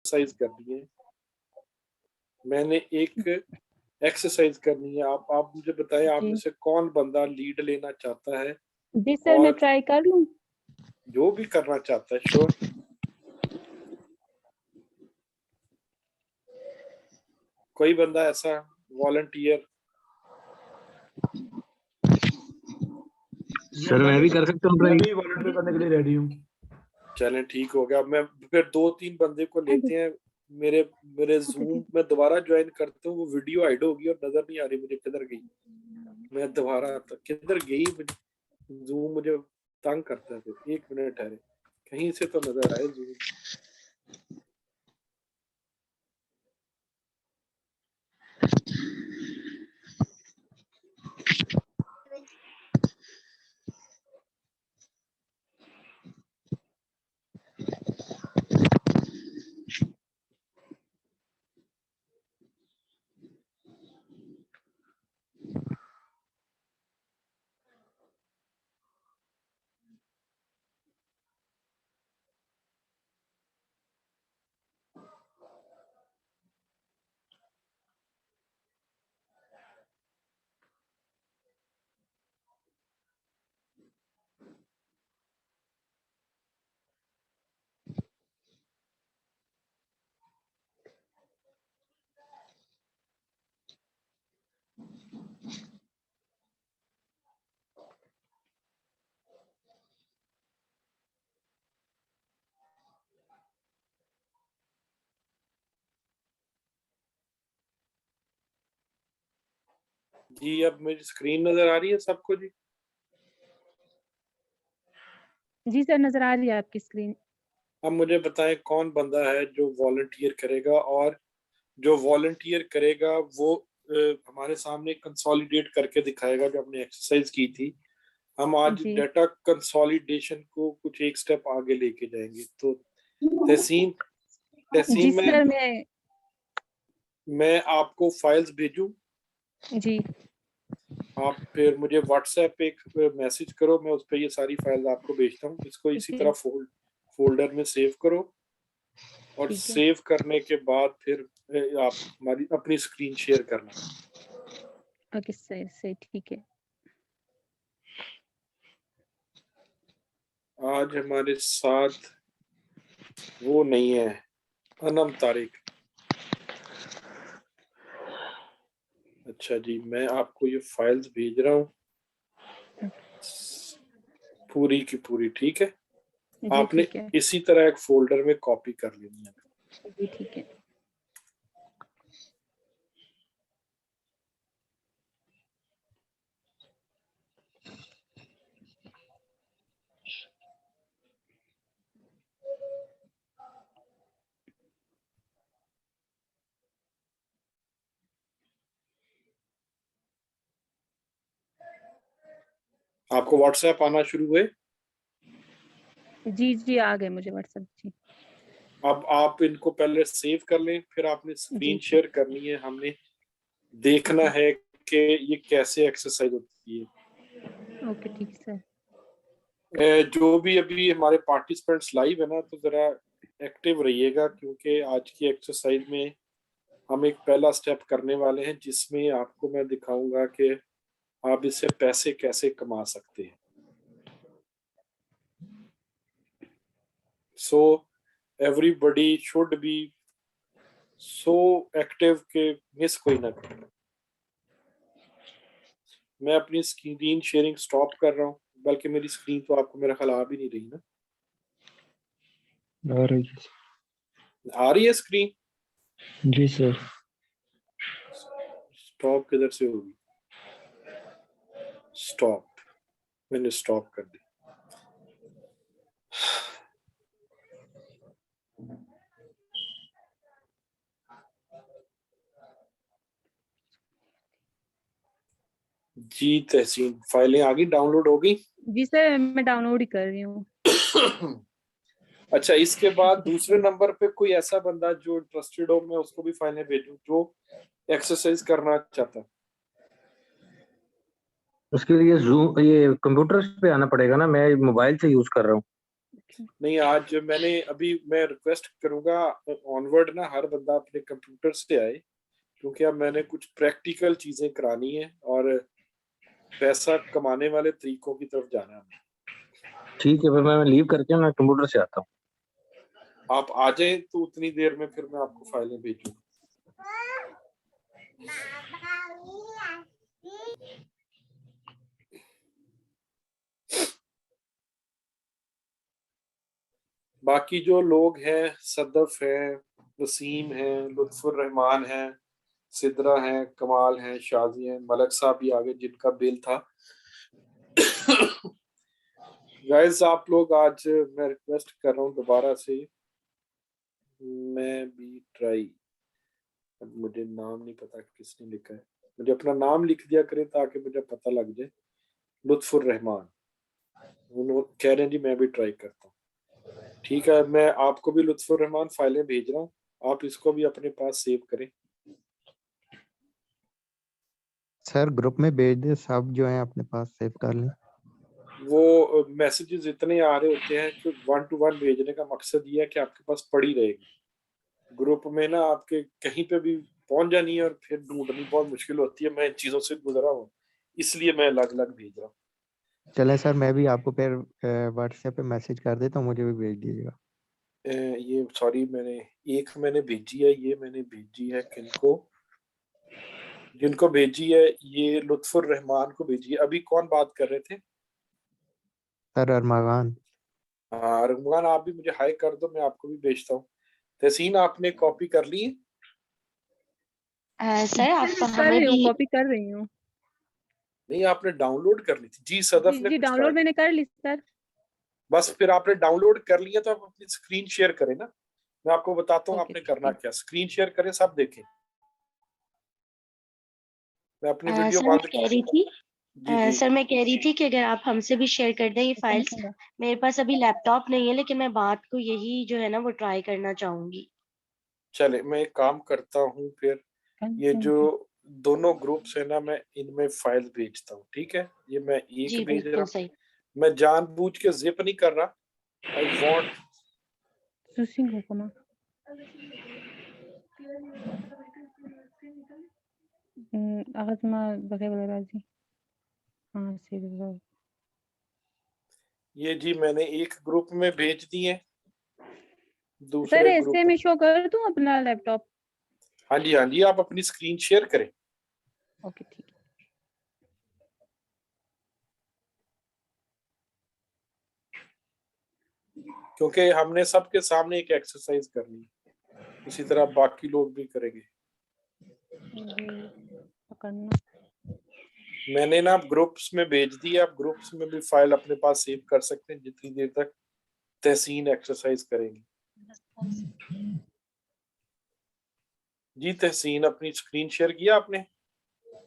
Exercise करनी है, मैंने एक एक्सरसाइज करनी है। आप मुझे बताएं, आप में जी से कौन बंदा लीड लेना चाहता है जी सर, मैं और ट्राई कर लूं। जो भी करना चाहता है? श्योर। कोई बंदा ऐसा वॉलंटियर? सर मैं भी कर सकता हूँ मैं ट्राई। भी वॉलंटियर करने के लिए रेडी हूँ। चलें, ठीक हो गया। मैं फिर 2-3 बंदे को लेते हैं। मेरे मेरे जूम में दोबारा ज्वाइन करते हूँ, वो वीडियो हाइड होगी और नजर नहीं आ रही मुझे किधर गई। मैं दोबारा किधर गई, जूम मुझे तंग करता है। फिर 1 मिनट ठहरे, कहीं से तो नजर आए जूम। जी, अब मेरी स्क्रीन नजर आ रही है सबको? जी जी सर, नजर आ रही है आपकी स्क्रीन। अब मुझे बताएं, कौन बंदा है जो वॉलंटियर करेगा, और जो वॉलंटियर करेगा वो हमारे सामने कंसोलिडेट करके दिखाएगा जो हमने एक्सरसाइज की थी। हम आज जी डाटा कंसोलिडेशन को कुछ एक स्टेप आगे लेके जाएंगे। तो तहसीन जी तहसीन सर, मैं आपको फाइल्स भेजूं, जी आप फिर मुझे व्हाट्सएप पे एक मैसेज करो, मैं उस पर ये सारी फाइल्स आपको भेजता हूँ। इसको इसी जी तरह फोल्डर में सेव करो, और ठीक है। सेव करने के बाद फिर आप हमारी अपनी स्क्रीन शेयर करना। ओके सर, सही, ठीक है। आज हमारे साथ वो नहीं है, अनम तारिक। अच्छा जी, मैं आपको ये फाइल्स भेज रहा हूँ पूरी की पूरी, ठीक है? जी आपने ठीक है। इसी तरह एक फोल्डर में कॉपी कर लेनी है। जी ठीक है। आपको व्हाट्सएप आना शुरू हुए? जी जी, आ गए मुझे व्हाट्सएप। जी अब आप इनको पहले सेव कर लें, फिर आपने जी स्क्रीन ठीक। शेयर करनी है। हमने देखना ओके है कि ये कैसे एक्सरसाइज होती है। ओके, ठीक है सर। जो भी अभी हमारे पार्टिसिपेंट्स लाइव है ना, तो जरा एक्टिव रहिएगा, क्योंकि आज की एक्सरसाइज में हम एक पहला स्टेप करने वाले हैं, जिसमें आपको मैं दिखाऊंगा कि आप इससे पैसे कैसे कमा सकते हैं। So everybody should be so active के मिस कोई ना करे। मैं अपनी स्क्रीन शेयरिंग स्टॉप कर रहा हूँ, बल्कि मेरी स्क्रीन तो आपको मेरा ख्याल आ भी नहीं रही ना। आ रही है। आ रही है स्क्रीन? जी सर। स्टॉप किधर से होगी? स्टॉप, मैंने स्टॉप कर दी। जी तहसीन, फाइलें आ गई, डाउनलोड हो गई? जी सर, मैं डाउनलोड ही कर रही हूँ। अच्छा, इसके बाद दूसरे नंबर पे कोई ऐसा बंदा जो इंटरेस्टेड हो, मैं उसको भी फाइलें भेजूं जो एक्सरसाइज करना चाहता है? उसके लिए जूम ये कंप्यूटर पे आना पड़ेगा ना, मैं मोबाइल से यूज कर रहा हूँ। नहीं, आज मैं रिक्वेस्ट करूंगा ऑनवर्ड ना हर बंदा अपने कंप्यूटर से आए, क्योंकि अब मैंने कुछ प्रैक्टिकल चीजें करानी है और पैसा कमाने वाले तरीकों की तरफ जाना है। ठीक है, फिर मैं लीव करके मैं कंप्यूटर से आता हूँ। आप आ जाए तो उतनी देर में फिर मैं आपको फाइलें भेजूँ। बाकी जो लोग हैं, सदफ है, वसीम है, लुत्फुर रहमान है, सिद्रा है, कमाल है, शाजी है, मलक साहब भी आगे जिनका बिल था। गाइस आप लोग आज मैं रिक्वेस्ट कर रहा हूँ दोबारा से, मैं भी ट्राई, अब मुझे नाम नहीं पता किसने लिखा है, मुझे अपना नाम लिख दिया करे ताकि मुझे पता लग जाए। लुत्फुर रहमान, उन्होंने कह रहे हैं जी मैं भी ट्राई करता हूँ। ठीक है, मैं आपको भी लुत्फुर रहमान फाइलें भेज रहा हूँ, आप इसको भी अपने पास सेव करें। सर ग्रुप में भेज दे, सब जो है अपने पास सेव कर लें। वो मैसेजेस इतने आ रहे होते हैं कि 1 to 1 भेजने का मकसद ये है कि आपके पास पड़ी रहेगी, ग्रुप में ना आपके कहीं पे भी पहुंच जानी है और फिर ढूंढनी बहुत मुश्किल होती है। मैं इन चीजों से गुजरा हूँ, इसलिए मैं अलग अलग भेज रहा हूँ। चले सर, मैं भी आपको फिर व्हाट्सएप पे मैसेज कर देता हूँ, मुझे भी भेज दीजिएगा। ये सॉरी, मैंने भेजी है, ये मैंने भेजी है किनको, जिनको भेजी है ये लुत्फुर रहमान को भेजी है। अभी कौन बात कर रहे थे? सर अरमागान। हाँ रहमान, आप भी मुझे हाई कर दो, मैं आपको भी भेजता हूँ। तहसीन आपने कॉपी कर ली है? सर आप कर हमें रही हूँ, भी कॉपी कर रही हूँ। नहीं, आपने डाउनलोड कर ली थी जी, सदफ ने जी कुछ डाउनलोड स्टार्ट, मैंने कर ली सर। बस फिर आपने डाउनलोड कर लिया तो आप अपनी स्क्रीन शेयर करें ना, मैं आपको बताता हूँ ओके आपने ठीक करना है। क्या। स्क्रीन शेयर करें, सब देखें। मैं अपनी वीडियो सर मैं बंद कह रही थी जी जी सर मैं कह रही थी कि अगर आप हमसे भी शेयर कर दें ये इसका फाइल्स। निकल मेरे पास अभी लैपटॉप नहीं है, लेकिन मैं बात को यही जो है ना वो ट्राई करना चाहूंगी। चले, मैं एक काम करता हूँ फिर, ये जो दोनों ग्रुप्स है ना, मैं इनमें फाइल भेजता हूँ, ठीक है? ये मैं एक जी भेज रहा बिल्कुल हूँ, सही। मैं जानबूझ के जिप नहीं कर रहा। आई वांट सुसिंग हुकुमा अगजमा बगैर राजी। हाँ सही। ये जी मैंने एक ग्रुप में भेज दिए, सर दूसरे ऐसे ग्रुप, में शो कर दूं अपना लैपटॉप? हाँ जी हाँ जी, आप अपनी स्क्रीन शेयर करें। ओके ठीक है। क्योंकि हमने सबके सामने एक एक्सरसाइज करनी है, इसी तरह बाकी लोग भी करेंगे। पकड़ना मैंने ना ग्रुप्स में भेज दी, आप ग्रुप्स में भी फाइल अपने पास सेव कर सकते हैं जितनी देर तक तहसीन एक्सरसाइज करेंगी। जी तहसीन, अपनी स्क्रीन शेयर किया आपने?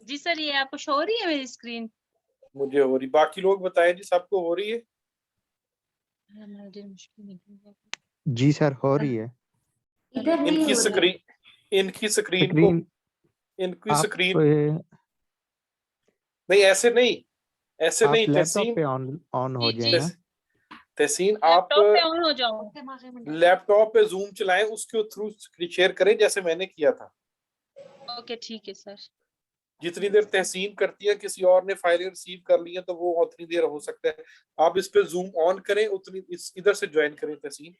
जी सर, ये आपको शो हो रही है मेरी स्क्रीन? मुझे हो रही, बाकी लोग बताएं जी, सबको हो रही है? जी सर हो रही है। इधर नहीं इनकी हो रही। स्क्रीन इनकी स्क्रीन को, स्क्रीन इनकी आप स्क्रीन नहीं, ऐसे नहीं, ऐसे नहीं लैपटॉप तहसीन, पे ऑन ऑन हो जी जाए जी, ना। तहसीन आप लैपटॉप पे ऑन हो जाओ। लैपटॉप पे जूम चलाएं, उसके थ्रू शेयर करें जैसे मैंने किया था। ओके ठीक है सर। जितनी देर तहसीन करती है, किसी और ने फाइलें रिसीव कर ली है तो वो उतनी देर हो सकता है आप इस पे जूम ऑन करें, उतनी इधर से ज्वाइन करें तहसीन।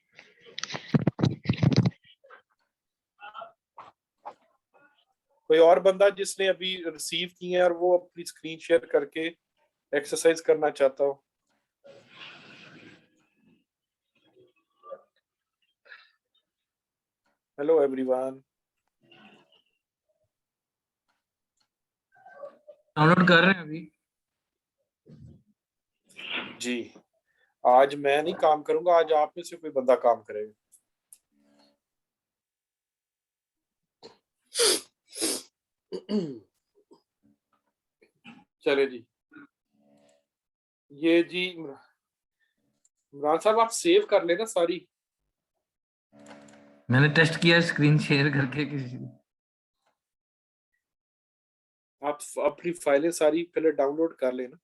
कोई और बंदा जिसने अभी रिसीव की है और वो अपनी स्क्रीन शेयर करके एक्सरसाइज करना चाहता हो? Hello everyone. डाउनलोड कर रहे हैं अभी। जी, आज मैं नहीं काम करूंगा, आज आप में से कोई बंदा काम करेगा। चले जी, ये जी इमरान साहब आप सेव कर लेना सारी। मैंने टेस्ट किया स्क्रीन शेयर करके किसी आप अपनी फाइलें सारी पहले डाउनलोड कर लेना।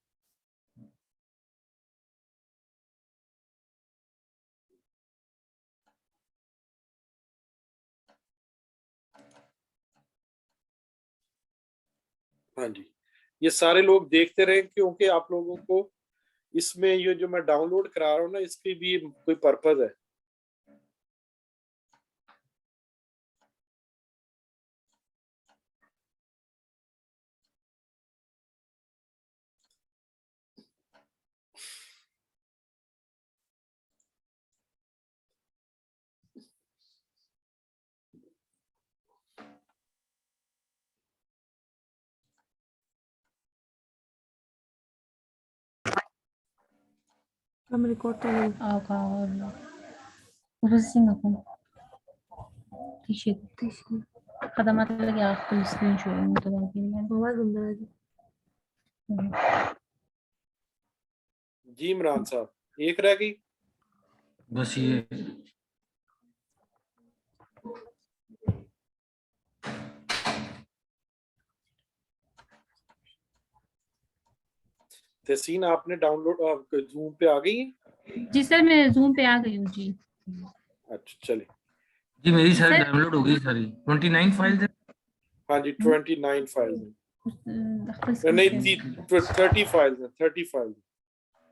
हाँ जी, ये सारे लोग देखते रहें क्योंकि आप लोगों को इसमें ये जो मैं डाउनलोड करा रहा हूँ ना, इसकी भी कोई पर्पज है। I'm recording. Burası teşekkür. Xadamatlarga yaxshi screenshot जी इमरान साहब, एक रह गई। बस ये तहसीन आपने डाउनलोड जूम पे आ गई है? जी सर, मैं जूम पे आ गई हूँ जी। अच्छा चले। जी मेरी सारी सर- डाउनलोड हो गई सारी 29 फाइल्स है। हाँ जी 29 फाइल्स हैं। नहीं 30 फाइल्स हैं, 30 फाइल्स।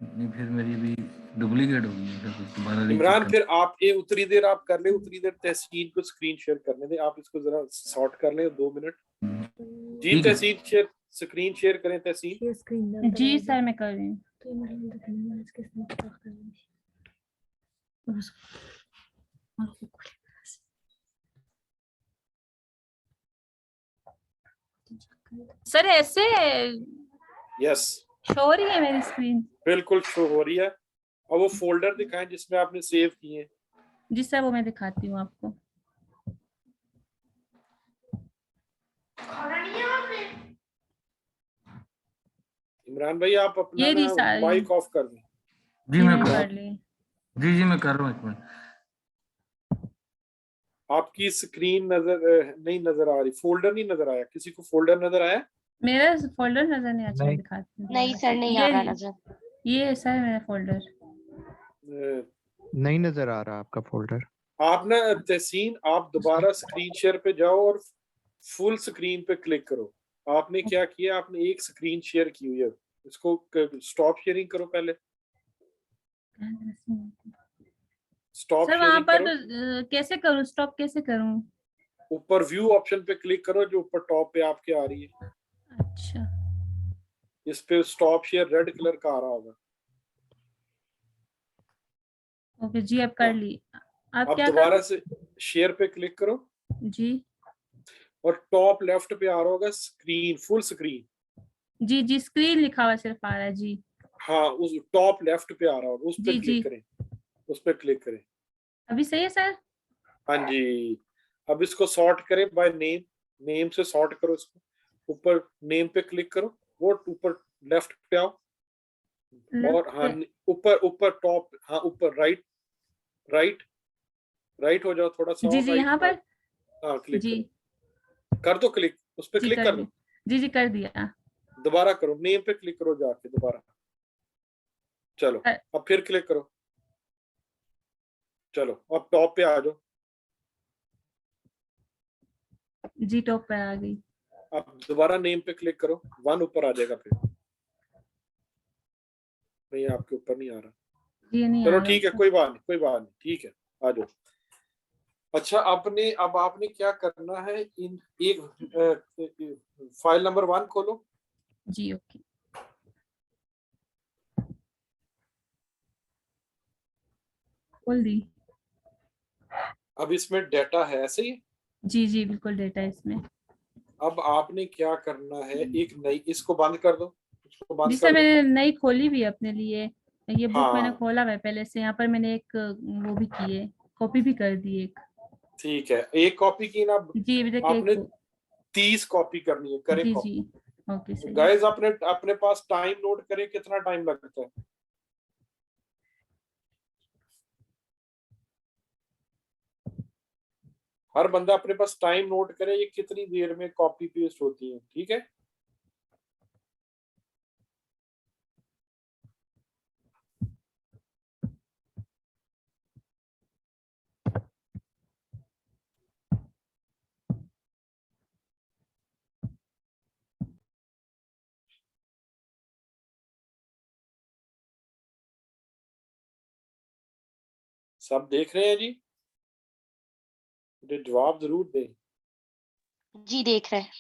नहीं फिर मेरी भी डुप्लीकेट हो गई है, फिर कुछ दोबारा इमरान फिर आप ये उतरी देर आप कर ले, उतरी देर तहसीन को स्क्रीन शेयर करने दे, आप इसको जरा सॉर्ट कर ले 2 मिनट। जी ठीक है। तहसीन शेयर स्क्रीन शेयर करें तहसीन। Share screen डाल जी दो। सर, मैं कर रही हूँ। तो इमरान देखने में इसके साथ क्या करना सर ऐसे यस शो हो रही है मेरी स्क्रीन? बिल्कुल शो हो रही है। और वो फोल्डर दिखाएं जिसमें आपने सेव किए हैं। जी सर, वो मैं दिखाती हूँ आपको। इमरान भाई आप अपना ये रही ना सारी। माइक ऑफ कर दें। जी मैं कर ली। जी मैं कर रहा हूँ, एक मिनट। आपकी स्क्रीन नहीं नजर आ रही, फोल्डर नहीं नजर आया, किसी को फोल्डर नजर आया? मेरा फोल्डर नजर नहीं अच्छा, नहीं। दिखाती हूँ। नहीं सर, नहीं आ रहा नजर। ये है सर मेरा फोल्डर। नहीं नजर आ रहा आपका फोल्डर। आप ना तहसीन आप दोबारा स्क्रीन शेयर पे जाओ और फुल स्क्रीन पे क्लिक करो। आपने क्या किया, आपने एक स्क्रीन शेयर की हुई है, इसको स्टॉप शेयरिंग करो। पहले स्टॉप सर वहां शेयरिंग पर करो। कैसे करूँ? स्टॉप कैसे करूँ? ऊपर व्यू ऑप्शन पे क्लिक करो जो ऊपर टॉप पे आपके आ रही है, अच्छा इस पे स्टॉप शेयर रेड कलर का आ रहा होगा। ओके जी, अब कर ली। आप अब क्या दोबारा करूँ? से शेयर पे क्लिक करो जी और टॉप लेफ्ट पे आ रहा होगा स्क्रीन, फुल स्क्रीन। जी जी, स्क्रीन लिखा हुआ सिर्फ आ रहा है जी। हाँ उस टॉप लेफ्ट पे आ रहा होगा, उस पे जी क्लिक जी, करें, उस पे क्लिक करें। अभी सही है सर? हाँ जी। अब इसको सॉर्ट करें बाय नेम, नेम से सॉर्ट करो इसको। ऊपर नेम पे क्लिक करो, वो ऊपर लेफ्ट पे आओ और हाँ ऊपर ऊपर टॉप, हाँ ऊपर राइट राइट राइट हो जाओ थोड़ा सा जी और जी, राइट। यहाँ पर। हाँ क्लिक जी करो, कर दो क्लिक, उस पे जी क्लिक कर कर दी। दो। जी जी कर दिया। दोबारा करो, नेम पे क्लिक करो जाके दोबारा। चलो अब फिर क्लिक करो। चलो अब टॉप पे आ जाओ। जी टॉप पे आ गई। अब दोबारा नेम पे क्लिक करो, 1 ऊपर आ जाएगा फिर। नहीं आपके ऊपर नहीं आ रहा। जी नहीं चलो आ ठीक है, रहा। कोई बात नहीं, कोई बात नहीं, ठीक है आ जाओ। अच्छा अब आपने क्या करना है, इन एक फाइल नंबर 1 खोलो। जी ओके, खोल दी। अब इसमें डेटा है ऐसे ही। जी जी बिल्कुल, डेटा इसमें। अब आपने क्या करना है, एक नई, इसको बंद कर दो, इसको जी बंद सर, कर दो। मैंने नई खोली भी है अपने लिए। ये बुक मैंने हाँ खोला हुआ है पहले से। यहाँ पर मैंने एक वो भी की है, कॉपी भी कर दी एक। ठीक है, एक कॉपी की ना। जी अभी तक आपने एक। 30 कॉपी करनी है, करें जी कॉपी। जी ओके सही है। गाइस अपने अपने पास टाइम नोट करें, कितना टाइम लगता है। हर बंदा अपने पास टाइम नोट करे, ये कितनी देर में कॉपी पेस्ट होती है, ठीक है। सब देख रहे हैं जी? मुझे जवाब जरूर दें। जी देख रहे हैं।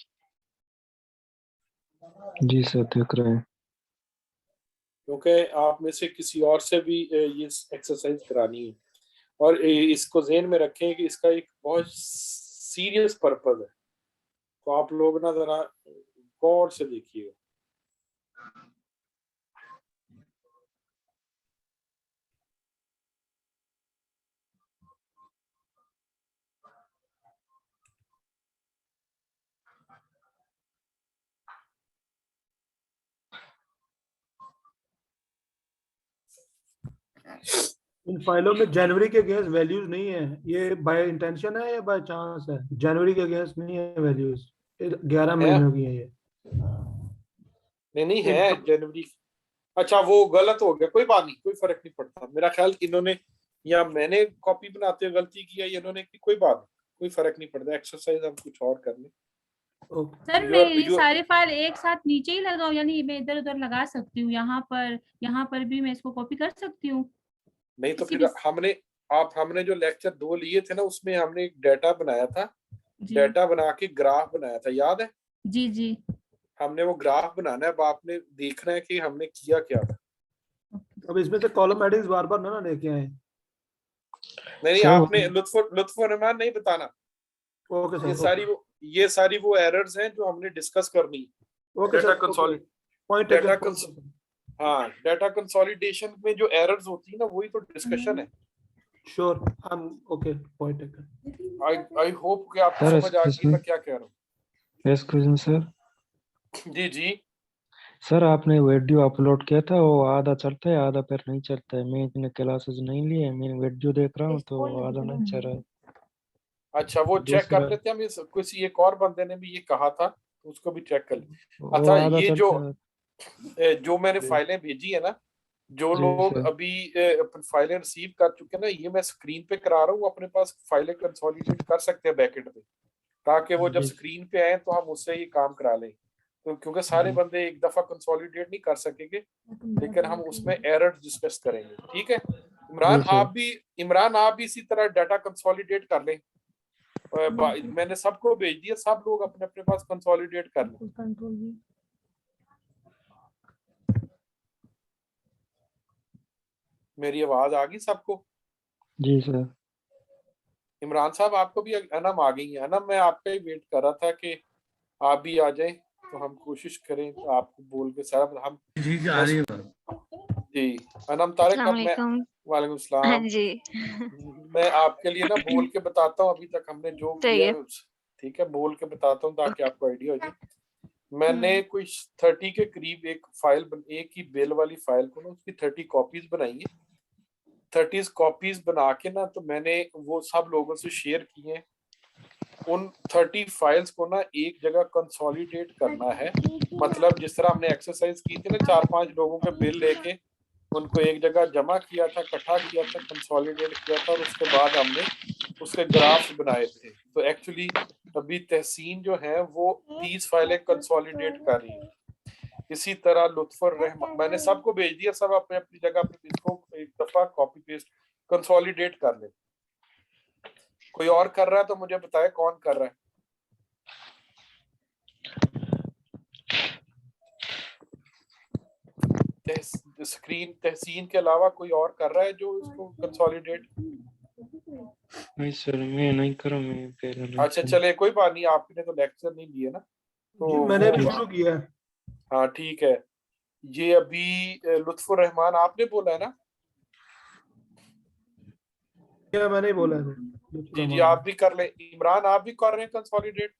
जी सर देख रहे हैं। क्योंकि आप में से किसी और से भी ये एक्सरसाइज करानी है, और इसको ज़हन में रखें कि इसका एक बहुत सीरियस पर्पस है, तो आप लोग ना जरा गौर से देखिएगा। इन फाइलों में जनवरी के अगेंस्ट वैल्यूज नहीं है, ये बाय इंटेंशन है या बाय चांस है? जनवरी के अगेंस्ट नहीं है वैल्यूज, 11 महीनों की है ये। नहीं है एक जनवरी। अच्छा वो गलत हो गया, कोई बात नहीं, कोई फर्क नहीं पड़ता। मेरा ख्याल इन्होंने या मैंने कॉपी बनाते हुए गलती किया, इन्होंने की, कोई बात नहीं, कोई फर्क नहीं पड़ता। एक्सरसाइज हम कुछ और कर लें। सर You मैं are- ये you- सारे फाइल एक साथ नीचे ही लगाऊं, यानी मैं इधर उधर लगा सकती हूँ, यहाँ पर भी मैं इसको कॉपी कर सकती हूँ? नहीं तो किसी फिर भी हमने जो लेक्चर 2 लिए थे ना, उसमें हमने एक डाटा बनाया था, जी डाटा बना के ग्राफ बनाया था, याद है? जी जी। हमने वो ग्राफ बनाना है, अब आपने देखना है कि हमने किया क्या था। अब इसमें से कॉलम हेडिंग्स बार बार ना लेके आए। नहीं सर आपने लुत्फ रहमान नहीं बताना। ओके ये सर, सारी वो एरर्स हैं जो हमने डिस्कस करनी है। Okay data sir, consolidate point data taken. हाँ, डाटा कंसोलिडेशन में जो एरर्स होती है ना, वही तो डिस्कशन है। Sure, I am okay, point taken. I hope कि आपको सर समझ आ गई मैं क्या कह रहा हूँ। Excuse me sir. जी जी। सर आपने वीडियो अपलोड किया था, वो आधा चलता है आधा फिर नहीं चलता है। मैं इतने क्लासेस नहीं लिए, मैं वीडियो देख रहा हूँ तो आधा नहीं चल रहा है। अच्छा वो चेक दूसरा कर लेते हैं हम। किसी एक और बंदे ने भी ये कहा था, तो उसको भी चेक कर ले। वो अच्छा आधा ये चलता है। जो मैंने जी फाइलें भेजी है ना, जो जी लोग सर। अभी अपन फाइलें रिसीव कर चुके हैं ना, ये मैं स्क्रीन पे करा रहा हूँ, अपने पास फाइलें कंसोलिडेट कर सकते हैं बैकेंड पे, ताकि वो जब जी स्क्रीन पे आए तो हम उससे ये काम करा लें। तो क्योंकि सारे जी बंदे एक दफा कंसोलिडेट नहीं कर सकेंगे, लेकिन हम उसमें एरर डिस्कस करेंगे, ठीक है? जी सर। इमरान आप भी इसी तरह डाटा कंसोलिडेट कर लें। मैंने सबको भेज दिया, सब लोग अपने अपने पास कंसोलिडेट कर लें। कंट्रोल भी। मेरी आवाज आ गई सबको? जी सर। इमरान साहब आपको भी अनम आ गई है? अनम मैं आपका ही वेट कर रहा था कि आप भी आ जाएं, तो हम कोशिश करें तो आपको बोल के सारा हम जी आ रही है। जी। अनम तारिक अस्सलाम अब मैं वालेकुम। वालेकुम हाँ सलाम। जी। मैं आपके लिए ना बोल के बताता हूँ अभी तक हमने जो सही किया है। है ठीक है, बोल के बताता हूँ ताकि ओके। आपको आइडिया हो जाए। मैंने कोई 30 के करीब एक ही बिल वाली फाइल को ना, उसकी 30 कॉपीज बनाई है। 30 कॉपीज बना के ना, तो मैंने वो सब लोगों से शेयर किए। उन 30 फाइल्स को ना एक जगह कंसोलिडेट करना है। मतलब जिस तरह हमने एक्सरसाइज की थी ना, 4-5 लोगों के बिल लेके उनको एक जगह जमा किया था, इकट्ठा किया था, कंसोलिडेट किया था, और उसके बाद हमने उसके ग्राफ्स बनाए थे। तो एक्चुअली अभी तहसीन जो है वो 30 फाइलें कंसोलिडेट कर रही है। इसी तरह लुत्फर रहमान, मैंने सबको भेज दिया, सब अपने अपनी जगह पे इसको एक दफा कॉपी पेस्ट कंसोलिडेट कर ले। कोई और कर रहा है तो मुझे बताए कौन कर रहा है। स्क्रीन तहसीन के अलावा कोई और कर रहा है जो इसको कंसोलिडेट? नहीं सर मैं नहीं करूँ, मैं पहले नहीं अच्छा करूँ। चले कोई बात नहीं, आपने तो लेक्चर नहीं लिए ना, तो जी मैंने भी वो शुरू किया है। हाँ ठीक है। ये अभी लुत्फुर रहमान आपने बोला है ना? क्या मैंने ही बोला है? जी जी आप भी कर ले। इमरान आप भी कर रहे हैं कंसोलिडेट?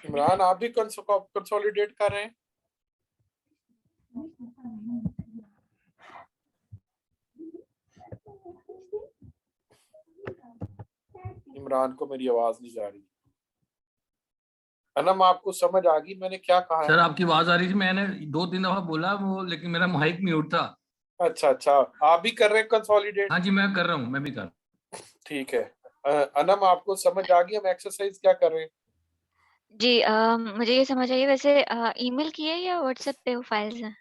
इमरान आप भी कंसोलिडेट कर रहे हैं? इमरान को मेरी आवाज नहीं जा रही। अनम आपको समझ आ गई मैंने क्या कहा है? सर आपकी आवाज आ रही थी, मैंने 2-3 दफा बोला वो, लेकिन मेरा माइक म्यूट था। अच्छा अच्छा, आप भी कर रहे हैं कंसोलिडेट? हाँ जी मैं कर रहा हूँ, मैं भी कर। ठीक है। अनम आपको समझ आ गई हम एक्सरसाइज क्या कर रहे हैं? जी मुझे ये समझ आई वैसे ईमेल की है या व्हाट्सएप पे वो फाइल्स हैं?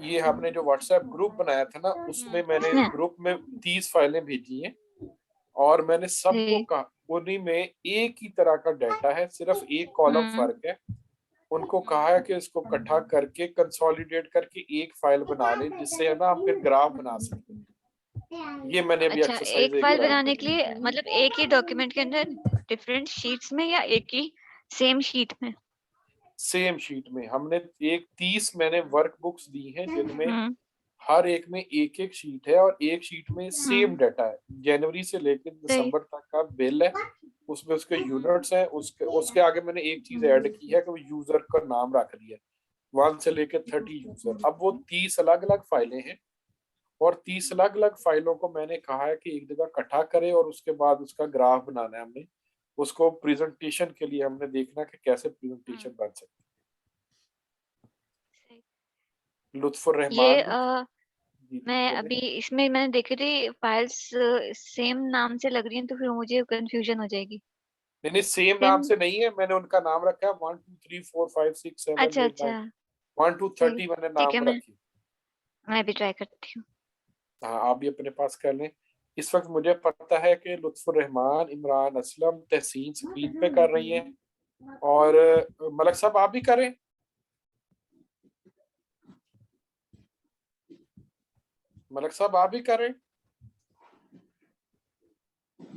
ये हमने जो व्हाट्सएप ग्रुप बनाया था ना उसमें मैंने उसमें? ग्रुप में 30 फाइलें भेजी हैं और मैंने सबको जी। कहा उन्हीं में एक ही तरह का डाटा है, सिर्फ एक कॉलम फर्क है। उनको कहा है कि इसको इकट्ठा करके कंसोलिडेट करके एक फाइल बना ले, जिससे है ना हम फिर ग्राफ बना सकते। ये मैंने अभी अच्छा, एक्सरसाइज एक फाइल बनाने के लिए मतलब एक ही डॉक्यूमेंट के अंदर डिफरेंट शीट्स में या एक ही सेम शीट में? सेम शीट में हमने एक 30 मैंने वर्क बुक्स दी हैं जिनमें हम्म, हर एक में एक एक शीट है और एक शीट में सेम डाटा है। जनवरी से लेकर सही। दिसंबर तक का बिल है, उसमें उसके यूनिट्स हैं। उसके उसके आगे मैंने एक चीज ऐड की है कि वो यूजर का नाम रख दिया, 1 से लेकर 30 यूजर। अब वो 30 अलग अलग फाइलें हैं और 30 अलग अलग फाइलों को मैंने कहा है कि एक जगह इकट्ठा करें और उसके बाद उसका ग्राफ बनाना है। हमने उसको प्रेजेंटेशन के लिए हमने देखना कि कैसे प्रेजेंटेशन बन सकती सही। है। लुत्फुर ये रहमान जी मैं बोले। अभी इसमें मैंने देखी थी फाइल्स सेम नाम से लग रही हैं तो फिर मुझे कंफ्यूजन हो जाएगी। नहीं सेम नाम सेम? से नहीं है, मैंने उनका नाम रखा है 1 2 3 4 5 6 7 अच्छा 8 9 अच्छा, 1 to सही। 30 मैंने ठीक है, नाम मैं रखी। भी ट्राई करती हूँ। हाँ आप भी अपने पास कर लें। इस वक्त मुझे पता है कि लुत्फुर रहमान, इमरान असलम, तहसीन स्क्रीन पे कर रही हैं और मलक साहब आप भी करें। मलक साहब आप भी करें।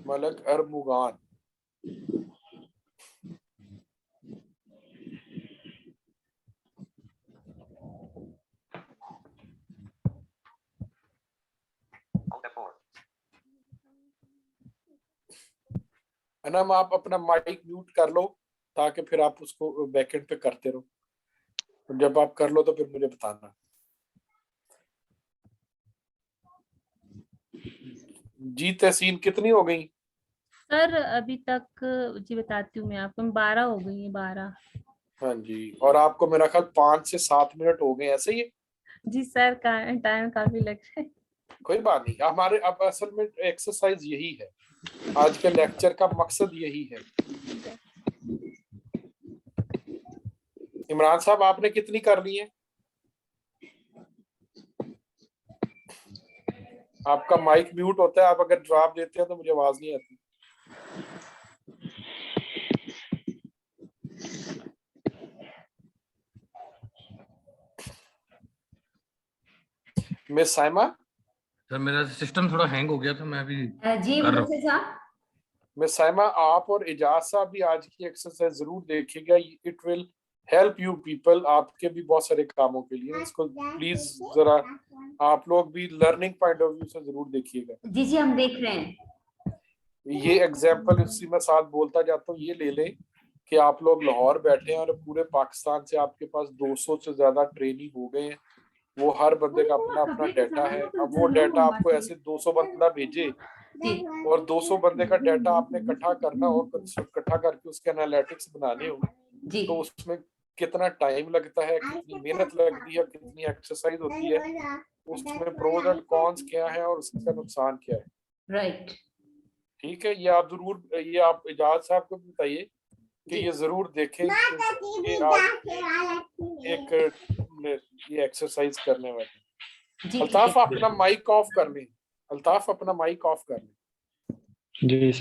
मलक अरमुगान। अनम आप अपना माइक म्यूट कर लो ताकि फिर आप उसको बैकएंड पे करते रहो। जब आप कर लो तो फिर मुझे बताना। जी तहसीन कितनी हो गई? सर अभी तक जी बताती हूँ मैं आपको, 12 हो गई है, 12। हाँ जी, और आपको मेरा ख्याल 5 से 7 मिनट हो गए, ऐसे ही? जी सर, टाइम काफी लग रहा है। कोई बात नहीं, हमारे अब असल में एक्सरसाइज यही है, आज के लेक्चर का मकसद यही है। इमरान साहब आपने कितनी कर ली है? आपका माइक म्यूट होता है, आप अगर जवाब देते हैं तो मुझे आवाज नहीं आती। मिस साइमा। सर मेरा सिस्टम थोड़ा हैंग हो गया था, मैं अभी जी कर रहा हूँ। साहब। मिस साइमा आप और इजाज साहब भी आज की एक्सरसाइज जरूर देखिएगा, it will help you people, आपके भी बहुत सारे कामों के लिए। इसको प्लीज जरा आप लोग भी लर्निंग पॉइंट ऑफ व्यू से जरूर देखिएगा। जी जी हम देख रहे हैं। ये एग्जाम्पल इसी में साथ बोलता जाता हूँ, ये ले लें कि आप लोग लाहौर बैठे हैं और पूरे पाकिस्तान से आपके पास 200 से ज्यादा ट्रेनिंग हो गए हैं। वो हर बंदे का अपना अपना डाटा है। अब वो डाटा आपको ऐसे 200 बंदा भेजे और 200 बंदे का डाटा आपने इकट्ठा करना हो, इकट्ठा करके उसके एनालिटिक्स बनाने हो, तो उसमें कितना टाइम लगता है, कितनी मेहनत लगती है, कितनी एक्सरसाइज होती है, उसमें प्रोज एंड कॉन्स क्या है और उसका नुकसान क्या है। राइट। ठीक है, ये आप जरूर, ये आप इजाज साहब को बताइए कि ये जरूर देखें कि आप एक ये एक्सरसाइज करने वाले। अल्ताफ अपना माइक ऑफ कर लें, अल्ताफ अपना माइक ऑफ कर लें। जी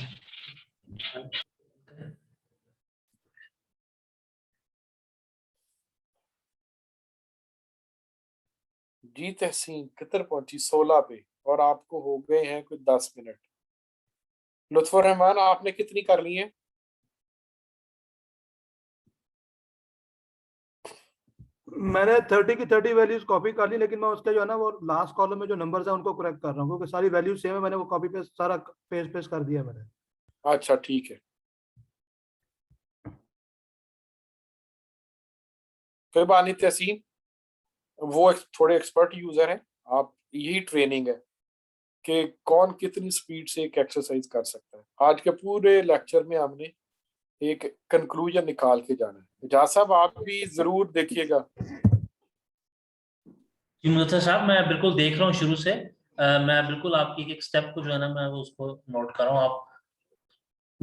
जी तहसीन किधर पहुंची? 16 पे, और आपको हो गए हैं कोई 10 मिनट। लुत्फुर रहमान आपने कितनी कर ली है? मैंने 30 की 30 वैल्यूज कॉपी कर ली, लेकिन मैं उसके जो है ना वो लास्ट कॉलम में जो नंबर्स है उनको करेक्ट कर रहा हूँ, क्योंकि सारी वैल्यूज सेम है। मैंने वो कॉपी पेस्ट सारा पेस्ट कर दिया मैंने। अच्छा ठीक है, कोई बात नहीं तहसीन, वो थोड़े एक्सपर्ट यूजर हैं, आप यही ट्रेनिंग है कि कौन कितनी स्पीड से एक एक्सरसाइज कर सकता है। आज के पूरे लेक्चर में हमने एक कंक्लूजन निकाल के जाना है। इजाज साहब आप भी जरूर देखिएगा। जी मुदस्सिर साहब, मैं बिल्कुल देख रहा हूँ शुरू से। मैं बिल्कुल आपकी एक स्टेप को जो है ना मैं उसको नोट कर रहा हूँ। आप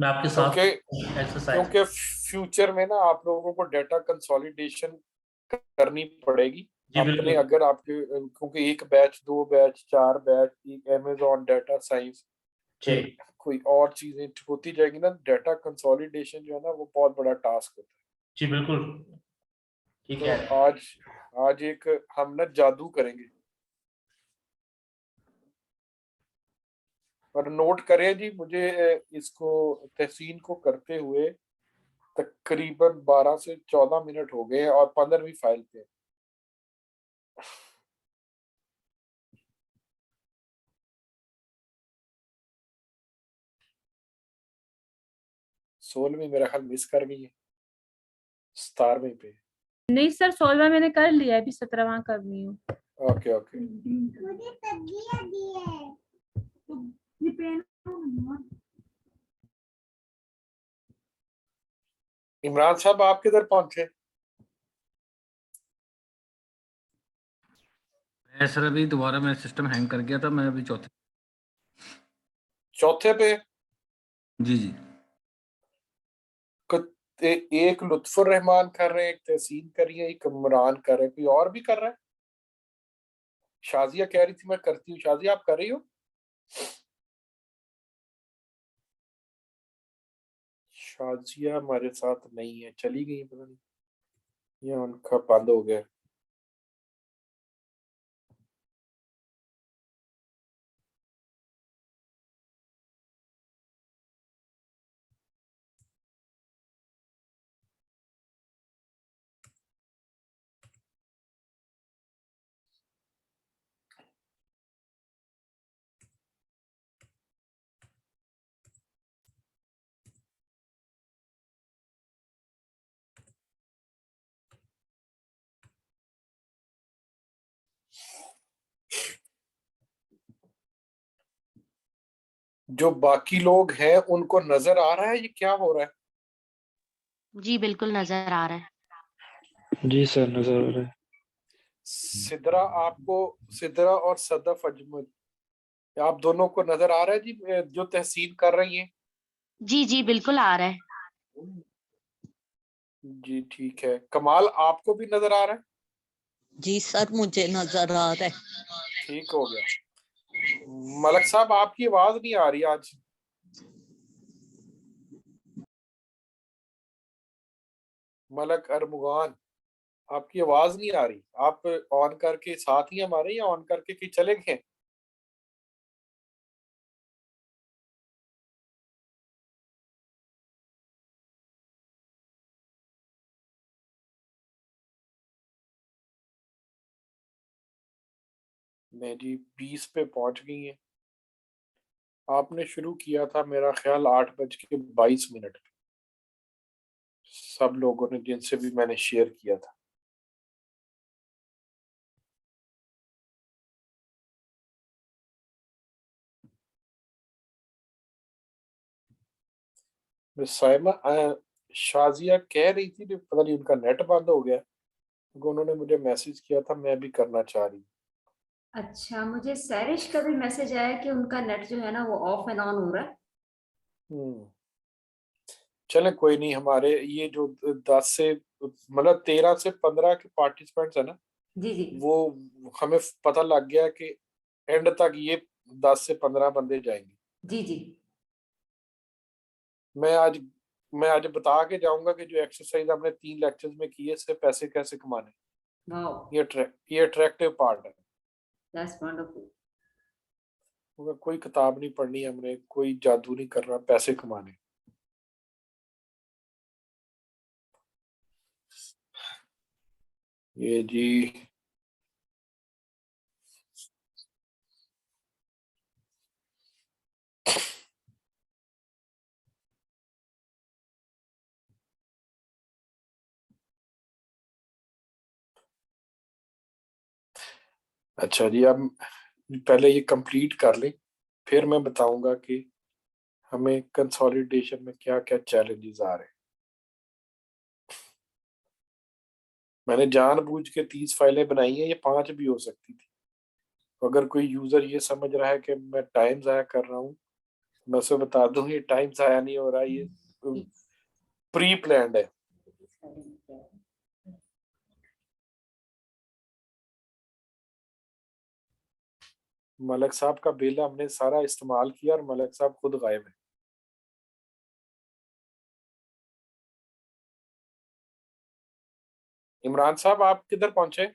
मैं आपके साथ क्योंकि एक्सरसाइज क्योंकि फ्यूचर में ना आप लोगों को डाटा कंसोलिडेशन करनी पड़ेगी जी अपने, बिल्कुल अगर आपके, क्योंकि एक बैच, दो बैच, चार बैच, एक अमेज़न डाटा साइंस, जी फिर कोई और चीजें होती जाएगी ना, डाटा कंसोलिडेशन जो है ना वो बहुत बड़ा टास्क होता जी बिल्कुल है। ठीक तो है आज एक हम ना जादू करेंगे, और नोट करें जी, मुझे इसको तहसीन को करते हुए तकरीबन 12 से 14 मिनट हो गए हैं और 15वीं फाइल पे। सोलहवीं मेरा ख्याल मिस कर गई है, 17वीं पे। नहीं सर, 16वां मैंने कर लिया है, अभी 17वां कर रही हूँ। Okay okay. इमरान साहब आप किधर पहुंचे? मैं सर अभी दोबारा मेरा सिस्टम हैंग कर गया था, मैं अभी चौथे पे। जी जी एक लुत्फुर रहमान कर रहे हैं, एक तहसीन कर रही है, एक इमरान कर रहे हैं, कोई और भी कर रहा है? शाजिया कह रही थी मैं करती हूँ, शाजिया आप कर रही हो? शाजिया हमारे साथ नहीं है, चली गई पता नहीं, या उनका बंद हो गया। जो बाकी लोग हैं उनको नजर आ रहा है ये क्या हो रहा है? जी बिल्कुल नजर आ रहा है। जी सर, नजर आ रहा है। सिदरा आपको, सिदरा और सदफ अजमल, आप दोनों को नजर आ रहा है जी जो तहसीन कर रही हैं? जी जी बिल्कुल आ रहा है। जी ठीक है। कमाल आपको भी नजर आ रहा है? जी सर मुझे नजर आ रहा है। ठीक हो गया। मलक साहब आपकी आवाज नहीं आ रही आज। मलक अरमुगान आपकी आवाज नहीं आ रही, आप ऑन करके साथ ही हमारे, या ऑन करके कि चले गए? नहीं जी, 20 पे पहुंच गई है। आपने शुरू किया था मेरा ख्याल 8:22 पे, सब लोगों ने जिनसे भी मैंने शेयर किया था। साइमा शाजिया कह रही थी कि पता नहीं उनका नेट बंद हो गया, क्योंकि उन्होंने मुझे मैसेज किया था, मैं भी करना चाह रही। अच्छा, मुझे सैरिश का भी मैसेज आया कि उनका नेट जो है ना वो ऑफ एंड ऑन हो रहा है। हम्म, चले कोई नहीं। हमारे ये जो 10 से मतलब 13 से 15 के पार्टिसिपेंट्स है ना, जी जी वो हमें पता लग गया कि एंड तक ये 10 से 15 बंदे जाएंगे। जी जी। मैं आज मैं आज बता के जाऊंगा कि जो एक्सरसाइज हमने 3 लेक्चर्स में की है, इससे पैसे कैसे कमाने। वाओ, ये अट्रैक्टिव पार्ट है। That's wonderful. मगर कोई किताब नहीं पढ़नी हमने, कोई जादू नहीं करना, पैसे कमाने। ये जी अच्छा जी, अब पहले ये कंप्लीट कर लें, फिर मैं बताऊंगा कि हमें कंसोलिडेशन में क्या क्या चैलेंजेस आ रहे हैं। मैंने जानबूझ के 30 फाइलें बनाई हैं, ये 5 भी हो सकती थी। तो अगर कोई यूजर ये समझ रहा है कि मैं टाइम जाया कर रहा हूँ, मैं उसे बता दूं ये टाइम जाया नहीं हो रहा, ये प्री प्लान्ड है। मलक साहब का बिल हमने सारा इस्तेमाल किया और मलक साहब खुद गायब है। इमरान साहब आप किधर पहुंचे?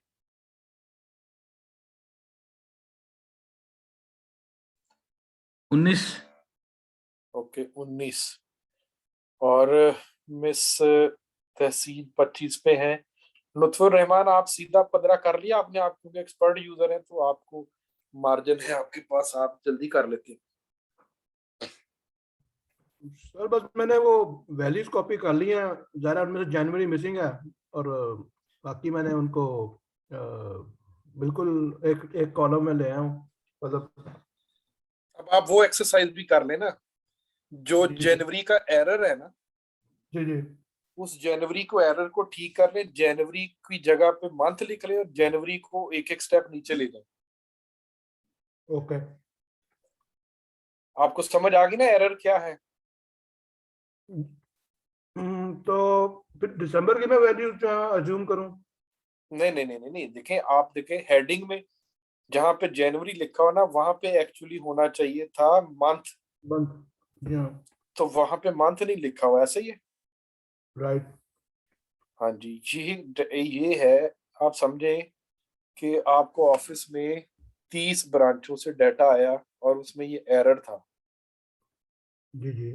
उन्नीस। ओके 19 और मिस तहसीन 25 पे हैं। लुत्फुर रहमान आप सीधा 15 कर लिया आपने, आप क्योंकि एक्सपर्ट यूजर हैं तो आपको मार्जिन है आपके पास, आप जल्दी कर लेते हैं। सर बस मैंने वो वैल्यूज कॉपी कर ली हैं, ज़रा मेरे जनवरी मिसिंग है और बाकी मैंने उनको बिल्कुल एक एक कॉलम में ले आया हूँ मतलब। अब आप वो एक्सरसाइज भी कर लेना, जो जी जनवरी का एरर है ना, जी जी उस जनवरी को एरर को ठीक कर ले, जनवरी की जगह पे मंथ लिख ले और जनवरी को एक एक स्टेप नीचे ले जाए। ओके। आपको समझ आ गई ना एरर क्या है? तो फिर दिसंबर की मैं वैल्यूज अज्यूम करूं? नहीं नहीं नहीं नहीं, देखें आप देखें हेडिंग में जहां पे जनवरी लिखा हो ना, वहां पे एक्चुअली होना चाहिए था मंथ, जी हाँ तो वहां पे मंथ नहीं लिखा हुआ, ऐसा ही है। राइट। हाँ जी, ये है। आप समझें कि आपको ऑफिस में 30 ब्रांचों से डाटा आया और उसमें ये एरर था, जी जी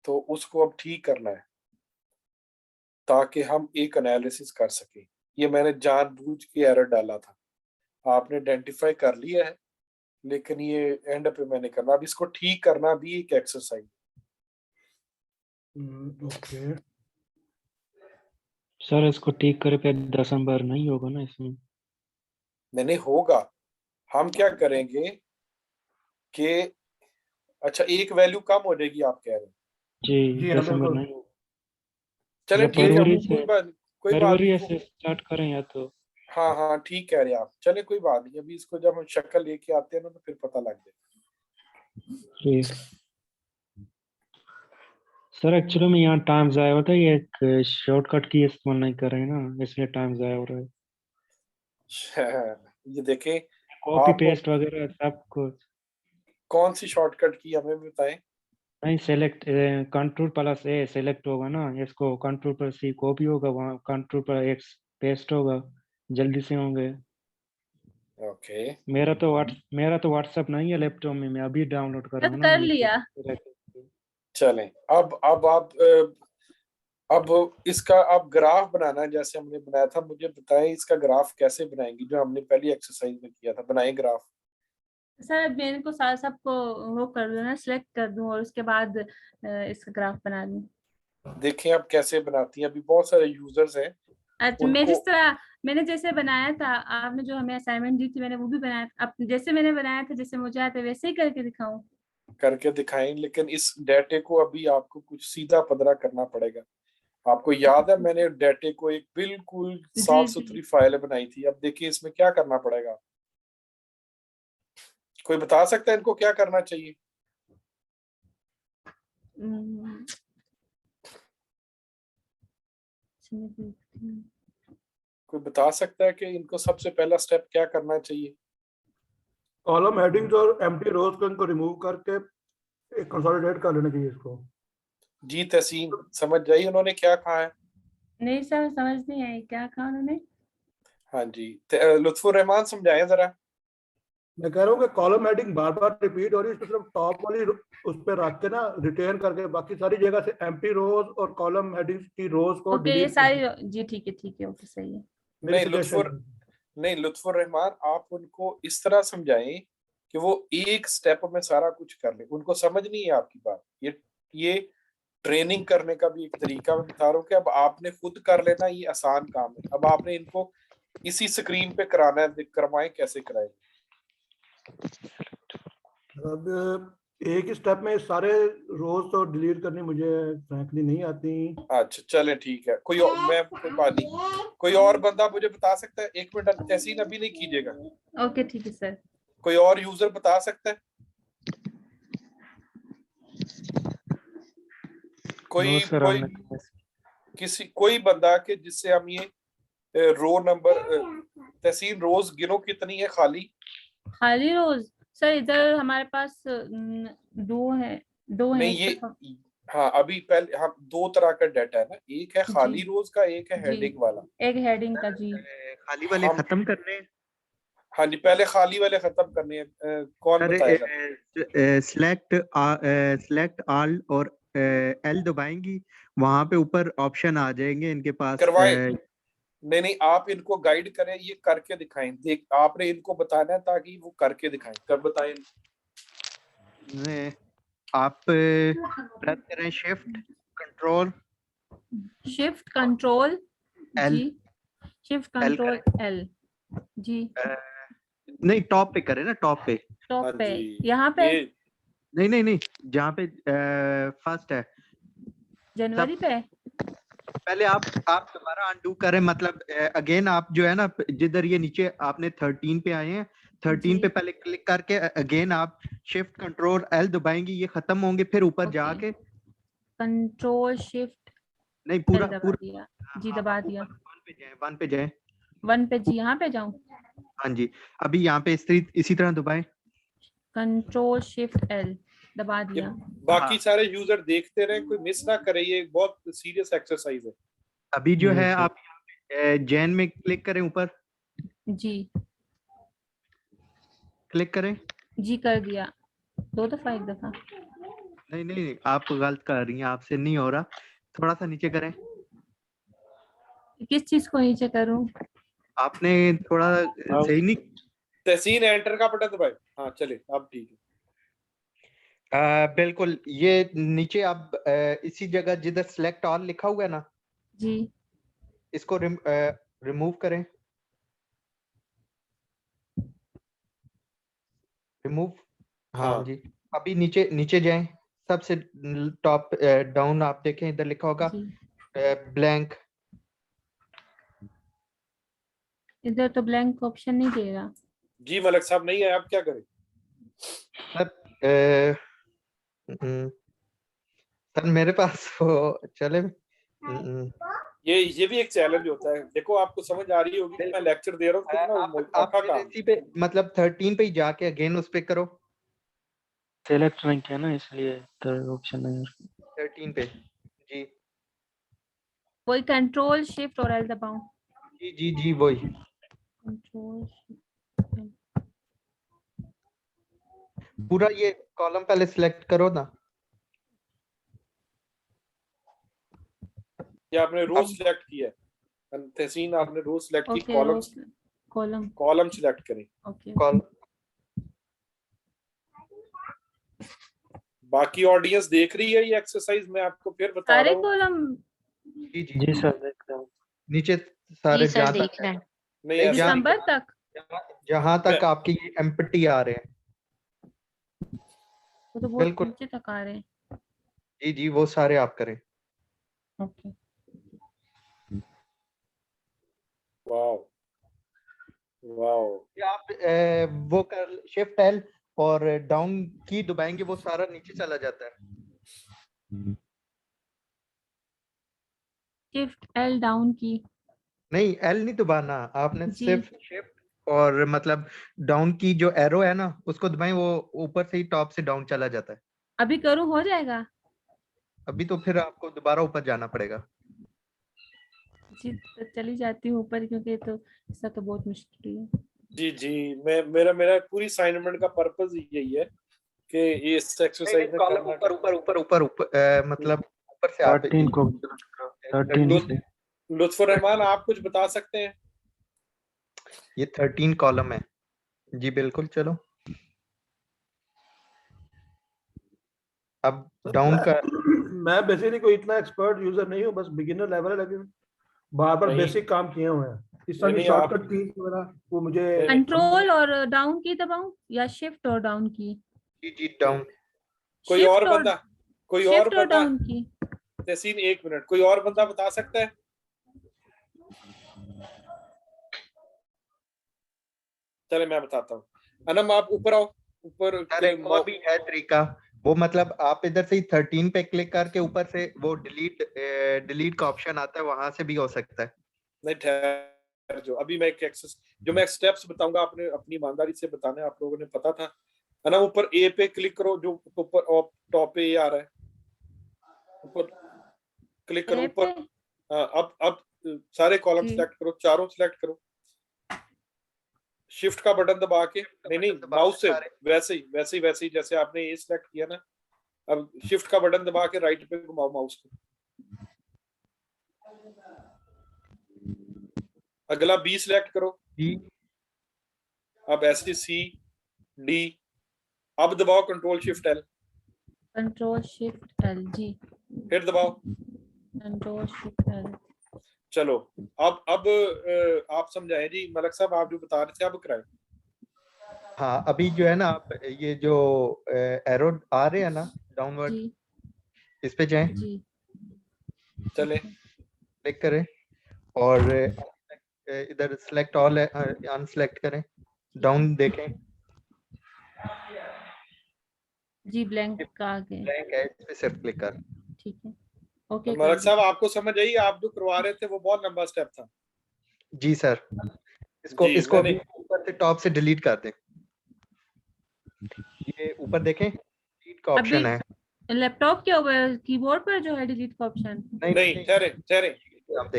तो उसको अब ठीक करना है ताकि हम एक एनालिसिस कर सकें। ये मैंने जानबूझ के एरर डाला था, आपने आइडेंटिफाई कर लिया है, लेकिन ये एंड पे मैंने करना, अब इसको ठीक करना भी एक एक्सरसाइज। ओके सर इसको ठीक करे पे दिसंबर नहीं होगा ना इसमें? नहीं होगा। हम क्या करेंगे कि अच्छा एक वैल्यू कम हो जाएगी आप कह रहे हैं? जी जी हाँ दिसंबर बिल्कुल। नहीं होगा। चले या ठीक है, फरवरी कोई से, बात फरवरी नहीं से स्टार्ट करें या तो। हाँ हाँ ठीक कह रहे हैं आप, चले कोई बात नहीं, अभी इसको जब हम शक्ल लेके आते हैं ना तो फिर पता लग जाएगा। ठीक सर, एक्चुअली में यहाँ टाइम ज़ाया होता है, ये एक शॉर्टकट की इस्तेमाल नहीं कर रहे हैं ना, इसलिए टाइम ज़ाया हो रहा है। ये देखें कॉपी आपको पेस्ट वगैरह सब कुछ। कौन सी शॉर्टकट की हमें भी बताएं। नहीं सेलेक्ट, कंट्रोल प्लस ए सेलेक्ट होगा ना, इसको कंट्रोल प्लस सी कॉपी होगा, वहाँ कंट्रोल प्लस एक्स पेस्ट होगा, जल्दी से होंगे। ओके मेरा तो व्हाट्सएप नहीं है लैपटॉप में, मैं अभी डाउनलोड कर रहा हूँ ना कर ये लिया। चलें अब आप अब इसका आप ग्राफ बनाना है जैसे हमने बनाया था, मुझे बताएं इसका ग्राफ कैसे बनाएंगे, जो हमने पहली एक्सरसाइज में किया था, बनाएं ग्राफ। सर मैं इनको सारा सबको वो कर दूं ना, सिलेक्ट कर दूं और उसके बाद इसका ग्राफ बना दूं। देखें आप कैसे बनाती हैं, अभी बहुत सारे यूजर्स हैं अच्छा मैं उनको जिस तरह मैंने जैसे बनाया था, आपने जो हमें असाइनमेंट दी थी मैंने वो भी बनाया, अब जैसे मैंने बनाया था जैसे मुझे आता है वैसे ही करके दिखाऊं। करके दिखाएं, लेकिन इस डेटे को अभी आपको कुछ सीधा पदरा करना पड़ेगा। आपको याद है मैंने डेटे को एक बिल्कुल साफ सुथरी फाइल बनाई थी, अब देखिए इसमें क्या करना पड़ेगा, कोई बता सकता है इनको क्या करना चाहिए? कोई बता सकता है कि इनको सबसे पहला स्टेप क्या करना चाहिए? कॉलम हेडिंग्स और एम्प्टी रोज को इनको रिमूव करके एक कंसोलिडेट कर लेना चाहिए इसको। जी तहसीन समझ जाइए उन्होंने क्या कहा है? नहीं सर समझ नहीं आई क्या कहा उन्होंने। हाँ जी लुत्फुर रहमान समझाएं जरा। मैं कह रहा हूँ कि कॉलम हेडिंग बार बार रिपीट हो रही है, इसको सिर्फ टॉप वाली उस पर रख के ना रिटेन करके बाकी सारी जगह से एम्प्टी रोज और कॉलम हेडिंग्स की रोज को ओके ये डिलीट सारी जी ठीक है ओके सही है। नहीं लुत्फुर रहमान आप उनको इस तरह समझाएं कि वो एक स्टेप में सारा कुछ कर ले, उनको समझ नहीं है आपकी बात। ये ट्रेनिंग करने का भी एक तरीका मैं बता रहा हूँ कि अब आपने खुद कर लेना, ये आसान काम है, अब आपने इनको इसी स्क्रीन पे कराना है, करवाएं कैसे कराएं। अब एक ही स्टेप में सारे रोज तो डिलीट करनी मुझे फ्रैंकली नहीं आती। अच्छा चलें ठीक है, कोई बात नहीं, कोई और बंदा मुझे बता सकता है? एक मिनट तहसीन अभी नहीं कीजिएगा। ओके ठीक है सर। कोई और यूजर बता सकता है? कोई सर कोई हमने कोई बंदा के जिससे हम ये रो नंबर तहसीन रोज गिनो कितनी है खाली? खाली रोज सर इधर हमारे पास दो है नहीं ये हाँ अभी पहले हम दो तरह का डाटा है ना, एक है खाली रोज का, एक है हेडिंग वाला। एक हेडिंग का जी। खाली वाले खत्म करने हैं। हाँ जी पहले खाली वाले खत्म करने हैं। कौन बताएगा? सिलेक्ट ऑल और एल दबाएंगी, वहां पे ऊपर ऑप्शन आ जाएंगे इनके पास। करवाए नहीं आप इनको गाइड करें, ये करके दिखाएं। देख आपने इनको बताना है ताकि वो करके दिखाएं। कब बताएं? आप प्रेस करें शिफ्ट कंट्रोल जी, शिफ्ट कंट्रोल एल जी। नहीं टॉप पे करें ना, टॉप पे यहाँ पे नहीं जहाँ पे फर्स्ट है जनवरी पे। पहले आप दोबारा अनडू करें, मतलब अगेन आप जो है ना जिधर ये नीचे आपने 13 पे आए हैं, 13 पे पहले क्लिक करके अगेन आप शिफ्ट कंट्रोल एल दबाएंगे, ये खत्म होंगे, फिर ऊपर जाके कंट्रोल शिफ्ट नहीं पूरा दिया जी, दबा दिया। 1 पे जाए 1 पे जी, यहाँ पे जाऊं? हाँ जी, अभी यहाँ पे इसी तरह दबाएं, कंट्रोल शिफ्ट एल दबा दिया। बाकी सारे यूजर देखते रहे, कोई मिस ना करे, ये बहुत सीरियस एक्सरसाइज है। अभी जो है आप जैन में क्लिक करें, ऊपर जी क्लिक करें जी, कर दिया 2 दफा 1 दफा। नहीं आप गलत कर रही हैं, आपसे नहीं हो रहा, थोड़ा सा नीचे करें। किस चीज को नीचे करूं? आपने थोड़ा सही नहीं। तहसीन एंटर का बटन दबाए। हाँ चले अब ठीक है। बिल्कुल, ये नीचे आप इसी जगह जिधर सिलेक्ट ऑल लिखा हुआ है ना जी, इसको रिमूव करें। रिमूव हाँ जी। अभी नीचे जाएं, सबसे टॉप डाउन आप देखें, इधर लिखा होगा ब्लैंक। इधर तो ब्लैंक ऑप्शन नहीं दे रहा जी। मलक साहब नहीं है, आप क्या करें? सर मेरे पास वो चले। ये भी एक चैलेंज होता है। देखो आपको समझ आ रही होगी, मैं लेक्चर दे रहा हूँ कितना आप इसी पे मतलब 13 पे ही जाके अगेन उस पे करो। सेलेक्ट नहीं किया ना इसलिए तो ऑप्शन नहीं। 13 पे जी वही कंट्रोल शिफ्ट और एल दबाऊं? जी वही कंट्रोल पूरा ये कॉलम पहले सिलेक्ट करो ना। ये आपने रो सिलेक्ट किया है तहसीन, आपने रो सिलेक्ट की, कॉलम सिलेक्ट करें। बाकी ऑडियंस देख रही है ये एक्सरसाइज, मैं आपको फिर बता रहा हूँ। कॉलम जी सर देख रहा हूँ। नीचे सारे दिसंबर तक जहां तक आपकी ये एम्प्टी आ रहे हैं, वो तो बहुत नीचे तक आ रहे हैं। जी वो सारे आप करें। ओके वाओ आप वो कर शिफ्ट एल और डाउन की दबाएंगे, वो सारा नीचे चला जाता है। शिफ्ट एल डाउन की नहीं, एल नहीं दबाना आपने, सिर्फ शिफ्ट और मतलब डाउन की जो एरो है ना उसको दबाएं, वो ऊपर से ही टॉप से डाउन चला जाता है। अभी करूं हो जाएगा? अभी तो फिर आपको दोबारा ऊपर जाना पड़ेगा। जी तो चली जाती हूँ ऊपर, क्योंकि तो ऐसा तो बहुत मुश्किल है। जी मेरा पूरी असाइनमेंट का पर्पस यही है कि ये इस एक्सरसाइज में ऊपर मतलब ऊपर से आप 13 को 13 से लुत्फुर रहमान आप कुछ बता सकते हैं? ये 13 कॉलम है जी, बिल्कुल। चलो अब डाउन का मैं बेसिकली कोई इतना एक्सपर्ट यूजर नहीं हूँ, बस बिगिनर लेवल है, लेकिन बार बेसिक काम किए हुए हैं। इस तरह की शॉर्टकट कीज वगैरह वो मुझे कंट्रोल और डाउन की दबाऊं या शिफ्ट और डाउन की? जी डाउन। कोई और बंदा डाउन की तहसीन 1 मिनट, कोई और बंदा बता सकता है? चले मैं बताता हूँ। अनम आप ऊपर आओ, ऊपर और भी है तरीका, वो मतलब आप इधर से ही 13 पे क्लिक करके ऊपर से वो डिलीट का ऑप्शन आता है, वहां से भी हो सकता है। नहीं ठहर, जो अभी मैं जो मैं स्टेप्स बताऊंगा आपने अपनी ईमानदारी से बताना है, आप लोगों ने पता था है ना। ऊपर ए पे क्लिक करो, जो ऊपर टॉप पे ए आ रहा है, ऊपर क्लिक करो ऊपर। अब सारे कॉलम सेलेक्ट करो, चारों सेलेक्ट करो, शिफ्ट का बटन दबा के, नहीं माउस से वैसे ही जैसे आपने ए सिलेक्ट किया ना, अब शिफ्ट का बटन दबा के राइट पे घुमाओ माउस को। अगला बी सिलेक्ट करो, अब ऐसे सी डी, अब दबाओ control shift L, control shift L G, फिर दबाओ कंट्रोल शिफ्ट एल। चलो अब आप समझाएं जी मलक साहब, आप जो बता रहे थे अब कराएं। हाँ अभी जो है ना आप ये जो एरो आ रहे हैं ना डाउनवर्ड, इस पे जाएं, चले क्लिक करें और इधर सिलेक्ट ऑल अनसेलेक्ट करें, डाउन देखें जी, ब्लैंक आ गए, ब्लैंक है, इस पे सिर्फ क्लिक कर। ठीक है, ओके। मलक साहब आपको समझ आई, आप जो करवा रहे थे वो बहुत लंबा स्टेप था। जी सर, इसको अभी ऊपर से टॉप से डिलीट कर दें। ये ऊपर देखें डिलीट का ऑप्शन है लैपटॉप के ऊपर कीबोर्ड पर जो है डिलीट का ऑप्शन। नहीं ठहरे,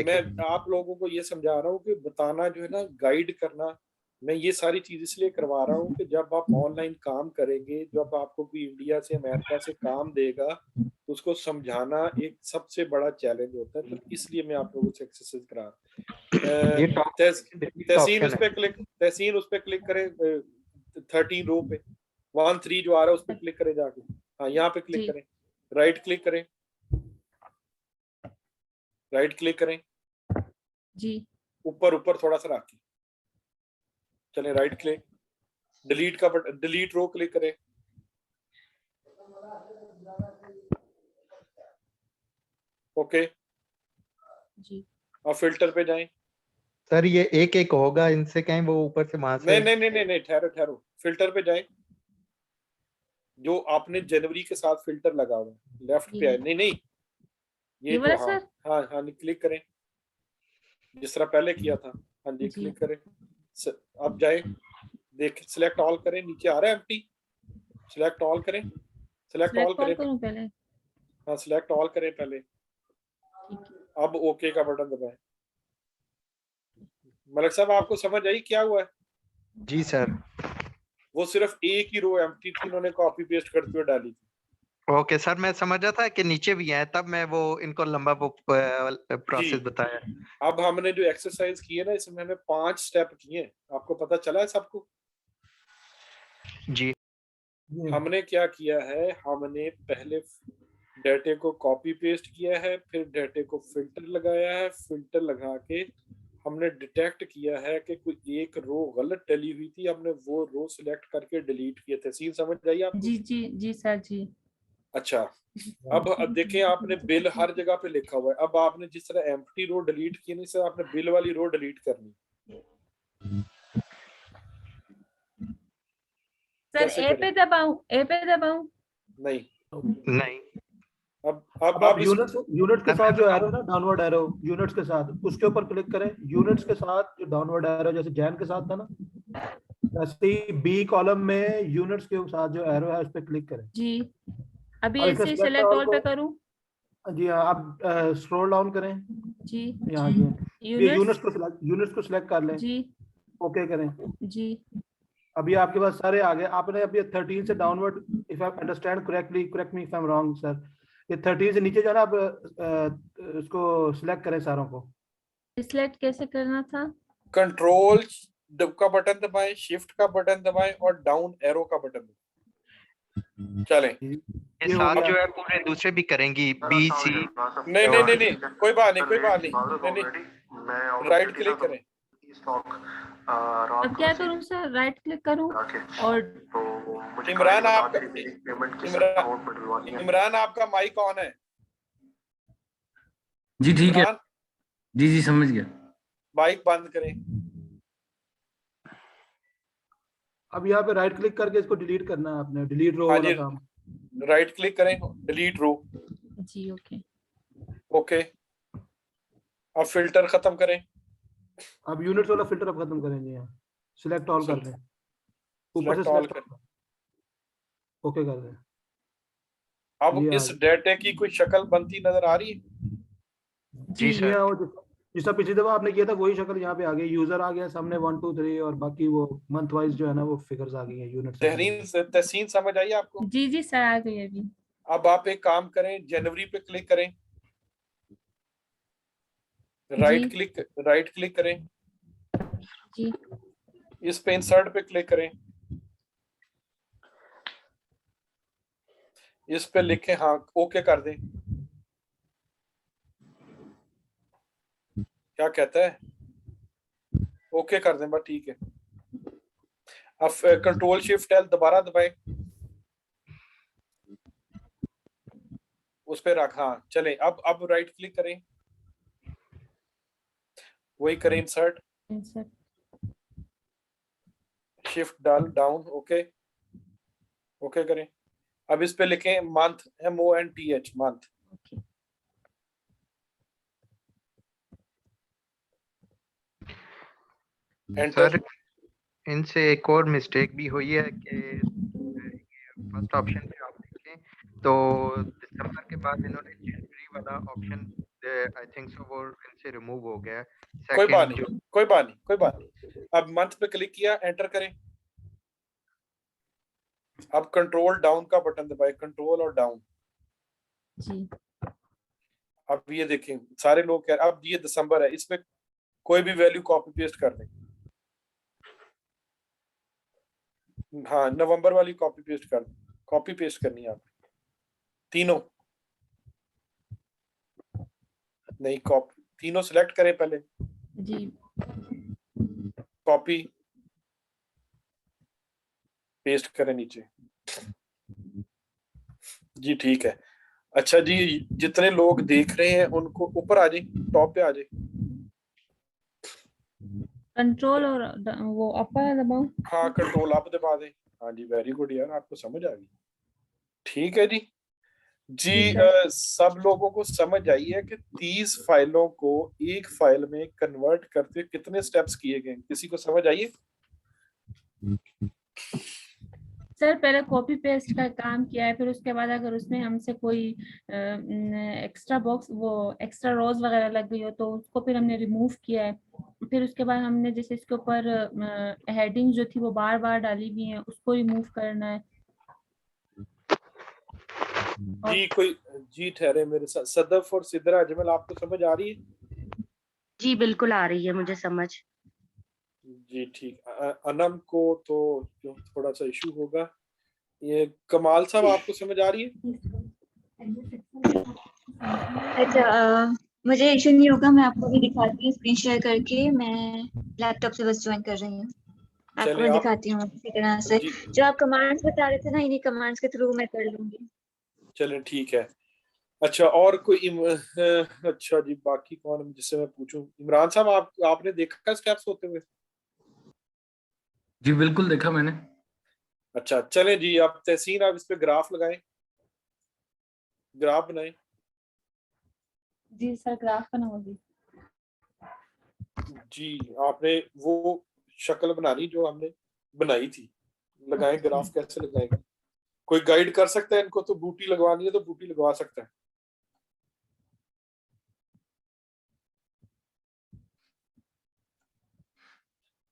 मैं आप लोगों को ये समझा रहा हूँ कि बताना जो है ना, गाइड करना, मैं ये सारी चीज इसलिए करवा रहा हूँ कि जब आप ऑनलाइन काम करेंगे, जब आपको कोई इंडिया से अमेरिका से काम देगा तो उसको समझाना एक सबसे बड़ा चैलेंज होता है, तो इसलिए मैं आप लोगों से एक्सरसाइज करा रहा हूँ। तहसीन उस पे क्लिक करें 13 रो पे, 1 3 जो आ रहा है उस पे क्लिक करें जाके, हाँ यहाँ पे क्लिक करें, राइट क्लिक करें जी, ऊपर थोड़ा सा रखें, चले राइट क्लिक, डिलीट का बटन, डिलीट रो क्लिक करें, ओके जी। और फिल्टर पे जाएं। सर ये एक होगा, इनसे कहीं वो ऊपर से वहां से नहीं ठहरो, फिल्टर पे जाएं, जो आपने जनवरी के साथ फिल्टर लगा हुआ है लेफ्ट पे है, नहीं ये वाला तो हाँ क्लिक करें जिस तरह पहले किया था, हाँ जी क्लिक करें। अब जाए देख, सिलेक्ट ऑल करें, नीचे आ रहा है एम्प्टी, सिलेक्ट ऑल करें, सिलेक्ट ऑल करें पहले, हाँ सिलेक्ट ऑल करें पहले, अब ओके का बटन दबाएं। मलिक साहब आपको समझ आई क्या हुआ है? जी सर, वो सिर्फ एक ही रो एम्प्टी थी, इन्होंने कॉपी पेस्ट करते हुए डाली थी। ओके सर, मैं समझ रहा था कि नीचे भी है, तब मैं वो इनको लंबा प्रोसेस बताया। अब हमने जो एक्सरसाइज की है ना, इसमें हमें 5 स्टेप किए हैं, आपको पता चला है सबको? जी, हमने क्या किया है, हमने पहले डेटे को कॉपी पेस्ट किया है, फिर डेटे को फिल्टर लगाया है, फिल्टर लगा के हमने डिटेक्ट किया है कि कोई एक रो गलत डली हुई थी, हमने वो रो सिलेक्ट करके डिलीट किए थे। सीन समझ जाइए आपको? जी सर जी। अच्छा, अब देखें आपने बिल हर जगह पे लिखा हुआ है, अब आपने जिस तरह एम्प्टी रो डिलीट की नहीं सर, आपने बिल वाली रो डिलीट करनी। सर ए पे दबाऊं? नहीं। अब यूनिट्स के साथ जो एरो ना, डाउनवर्ड एरो यूनिट्स के साथ, उसके ऊपर क्लिक करें। यूनिट्स के साथ जो डाउनवर्ड एरो जैसे जैन के साथ था ना, वैसे ही बी कॉलम में यूनिट्स के साथ जो एरो है उस पर क्लिक करें जी। अभी ऐसे सिलेक्ट ऑल पे करूं? जी हाँ, आप स्क्रॉल डाउन करें जी, यहाँ ये यूनिट्स को सिलेक्ट कर लें जी, ओके करें जी। अभी आपके पास सारे आ गए। आपने अभी 13 से downward, if I understand correctly, correct me if I am wrong sir, ये 13 से नीचे जो है ना, आप उसको सिलेक्ट करें सारों को। सिलेक्ट कैसे करना था? कंट्रोल का बटन दबाएं, शिफ्ट का बटन दबाएं और डाउन एरो का बटन दबाएं। चलें, ये साथ जो है पूरे दूसरे भी करेंगी, बी सी। नहीं, कोई बात नहीं, राइट क्लिक करें। अब क्या करूं सर? राइट क्लिक करूं और इमरान आपका माइक ऑन है? जी ठीक है, जी समझ गया। माइक बंद करें। अब यहाँ पे राइट क्लिक करके इसको डिलीट करना है आपने, डिलीट रो वाला काम। राइट क्लिक करें, डिलीट रो। जी ओके। ओके, अब फिल्टर खत्म करें। अब यूनिट्स वाला फिल्टर अब खत्म करेंगे। यहाँ सिलेक्ट ऑल कर दें, ऊपर से सिलेक्ट ऑल सिलेक्ट कर। ओके कर दें। अब ये आ इस डाटा की कोई शक्ल बनती नजर आ रही है? जी सर। यहाँ वो जिसका पिछली दफा आपने किया था वही शक्ल यहाँ पे आ गई। यूजर आ गया सामने 1 2 3 और बाकी वो मंथ वाइज जो है ना वो फिगर्स आ गई है यूनिट्स। तहसीन समझ आई आपको? जी जी सर आ गई अभी। अब आप एक काम करें, जनवरी पे क्लिक करें, राइट क्लिक करें, जी इस पे इंसर्ट पे क्लिक करें, इस पे लिखें हाँ, ओके कर दें। क्या कहता है? ओके कर दें, बस ठीक है। अब कंट्रोल शिफ्ट एल दोबारा दबाएं, उस पे रख, हाँ चले। अब राइट क्लिक करें, वही करें, insert, shift down, okay okay करें। अब इस पे लिखें मंथ, MONTH, मंथ। सर इनसे एक और मिस्टेक भी हुई है कि फर्स्ट ऑप्शन पे आप देखें तो दिसंबर के बाद इन्होंने जनवरी वाला ऑप्शन आई थिंक सो वो इनसे रिमूव हो गया। कोई बात नहीं। अब मंथ पे क्लिक किया, एंटर करें। अब कंट्रोल डाउन का बटन दबाएं, कंट्रोल और डाउन। जी अब ये देखें सारे लोग कह रहे, अब ये दिसंबर है, इसमें कोई भी वैल्यू कॉपी पेस्ट कर दें। हाँ, नवंबर वाली कॉपी पेस्ट कर दें, कॉपी पेस्ट करनी है आपको तीनों। नहीं, कॉपी तीनों सिलेक्ट करें पहले जी। कॉपी पेस्ट करें नीचे। जी ठीक है। अच्छा जी, जितने लोग देख रहे हैं उनको ऊपर आ जाए, टॉप पे आ जाए। कंट्रोल और वो अपर दबाऊं? हाँ, कंट्रोल अप दबा दें। हाँ जी, वेरी गुड यार, आपको समझ आ गई। ठीक है जी। जी सब लोगों को समझ आई है कि 30 फाइलों को एक फाइल में कन्वर्ट करते कितने स्टेप्स किए गए? किसी को समझ आई है? सर पहले कॉपी पेस्ट का काम किया है, फिर उसके बाद अगर उसमें हमसे कोई एक्स्ट्रा बॉक्स वो एक्स्ट्रा रोज वगैरह लग गई हो तो उसको फिर हमने रिमूव किया है। फिर उसके बाद हमने जैसे इसके ऊपर हेडिंग जो थी वो बार बार डाली हुई है, उसको रिमूव करना है। जी कोई जी ठहरे मेरे साथ। सदफ और सिद्रा अजमल, आपको समझ आ रही है? जी बिल्कुल आ रही है मुझे समझ। जी ठीक। अनम को तो थोड़ा सा इशू होगा। ये कमाल साहब, आपको समझ आ रही है? अच्छा मुझे इशू नहीं होगा, मैं आपको भी दिखाती हूँ स्क्रीन शेयर करके। मैं लैपटॉप से बस ज्वाइन कर रही हूँ, आपको मैं दिखाती हूँ इसी तरह से। जो आप कमांड्स बता रहे थे ना, इन्हीं कमांड्स के थ्रू मैं कर लूंगी। चलें ठीक है। अच्छा और कोई अच्छा जी, बाकी कौन जिससे मैं पूछूं? इमरान साहब, आपने देखा स्टेप्स होते हुए? जी बिल्कुल देखा मैंने। अच्छा चलें जी, अब तहसीन आप इस पे ग्राफ लगाएं, ग्राफ बनाएं। जी सर ग्राफ बनाओगी? जी आपने वो शक्ल बनानी जो हमने बनाई थी, लगाएं ग्राफ। कैसे लगाएंगे? कोई गाइड कर सकता है इनको? तो बूटी लगवानी है तो बूटी लगवा सकता है।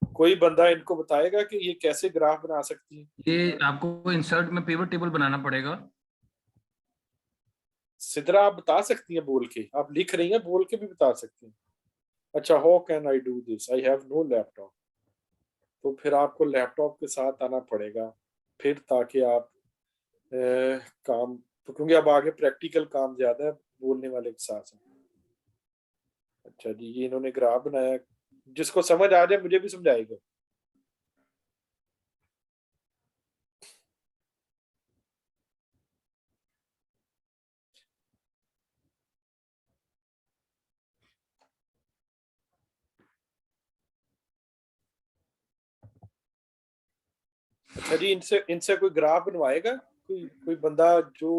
कोई बंदा इनको बताएगा कि ये कैसे ग्राफ बना सकती है? ये आपको इंसर्ट में पिवट टेबल बनाना पड़ेगा। सिद्रा आप बता सकती हैं बोल के? आप लिख रही हैं, बोल के भी बता सकती हैं। अच्छा, how can I do this, I have no laptop. तो फिर आपको लैपटॉप के साथ आना पड़ेगा फिर, ताकि आप काम, तो क्योंकि अब आगे प्रैक्टिकल काम ज्यादा है बोलने वाले के साथ। अच्छा जी, ये इन्होंने ग्राफ बनाया, जिसको समझ आ जाए मुझे भी समझाएगा। अच्छा जी, इनसे कोई ग्राफ बनवाएगा? कोई बंदा जो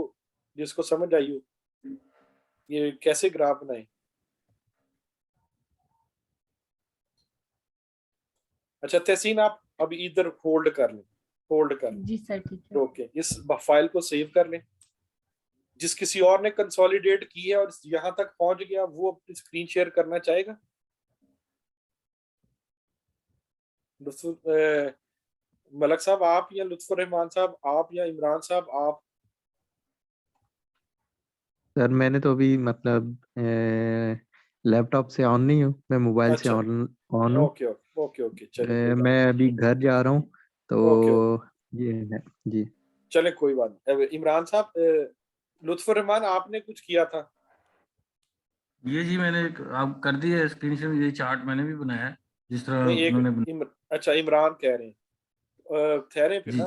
जिसको समझ आई हो ये कैसे ग्राफ बनाए। अच्छा तहसीन आप अभी इधर होल्ड कर लें। जी सर ठीक है। ओके इस फाइल को सेव कर लें। जिस किसी और ने कंसोलिडेट की है और यहाँ तक पहुंच गया वो अपनी स्क्रीन शेयर करना चाहेगा। मलक साहब आप या लुत्फुर रहमान साहब आप या इमरान साहब आप। सर मैंने तो अभी मतलब लैपटॉप से ऑन नहीं हूँ, मैं मोबाइल से अच्छा ऑन हूँ। ओके ओके ओके चले कोई बात मैं अभी घर जा रहा हूँ ओके तो ये है जी। चले कोई बात नहीं। इमरान साहब लुत्फुर रहमान आपने कुछ किया था। ये जी मैंने आप कर दिया स्क्रीन शेयर, ये चार्ट मैंने भी बनाया है जिस तरह नहीं उन्होंने अच्छा इमरान कह रहे हैं ठहरे पे जी। ना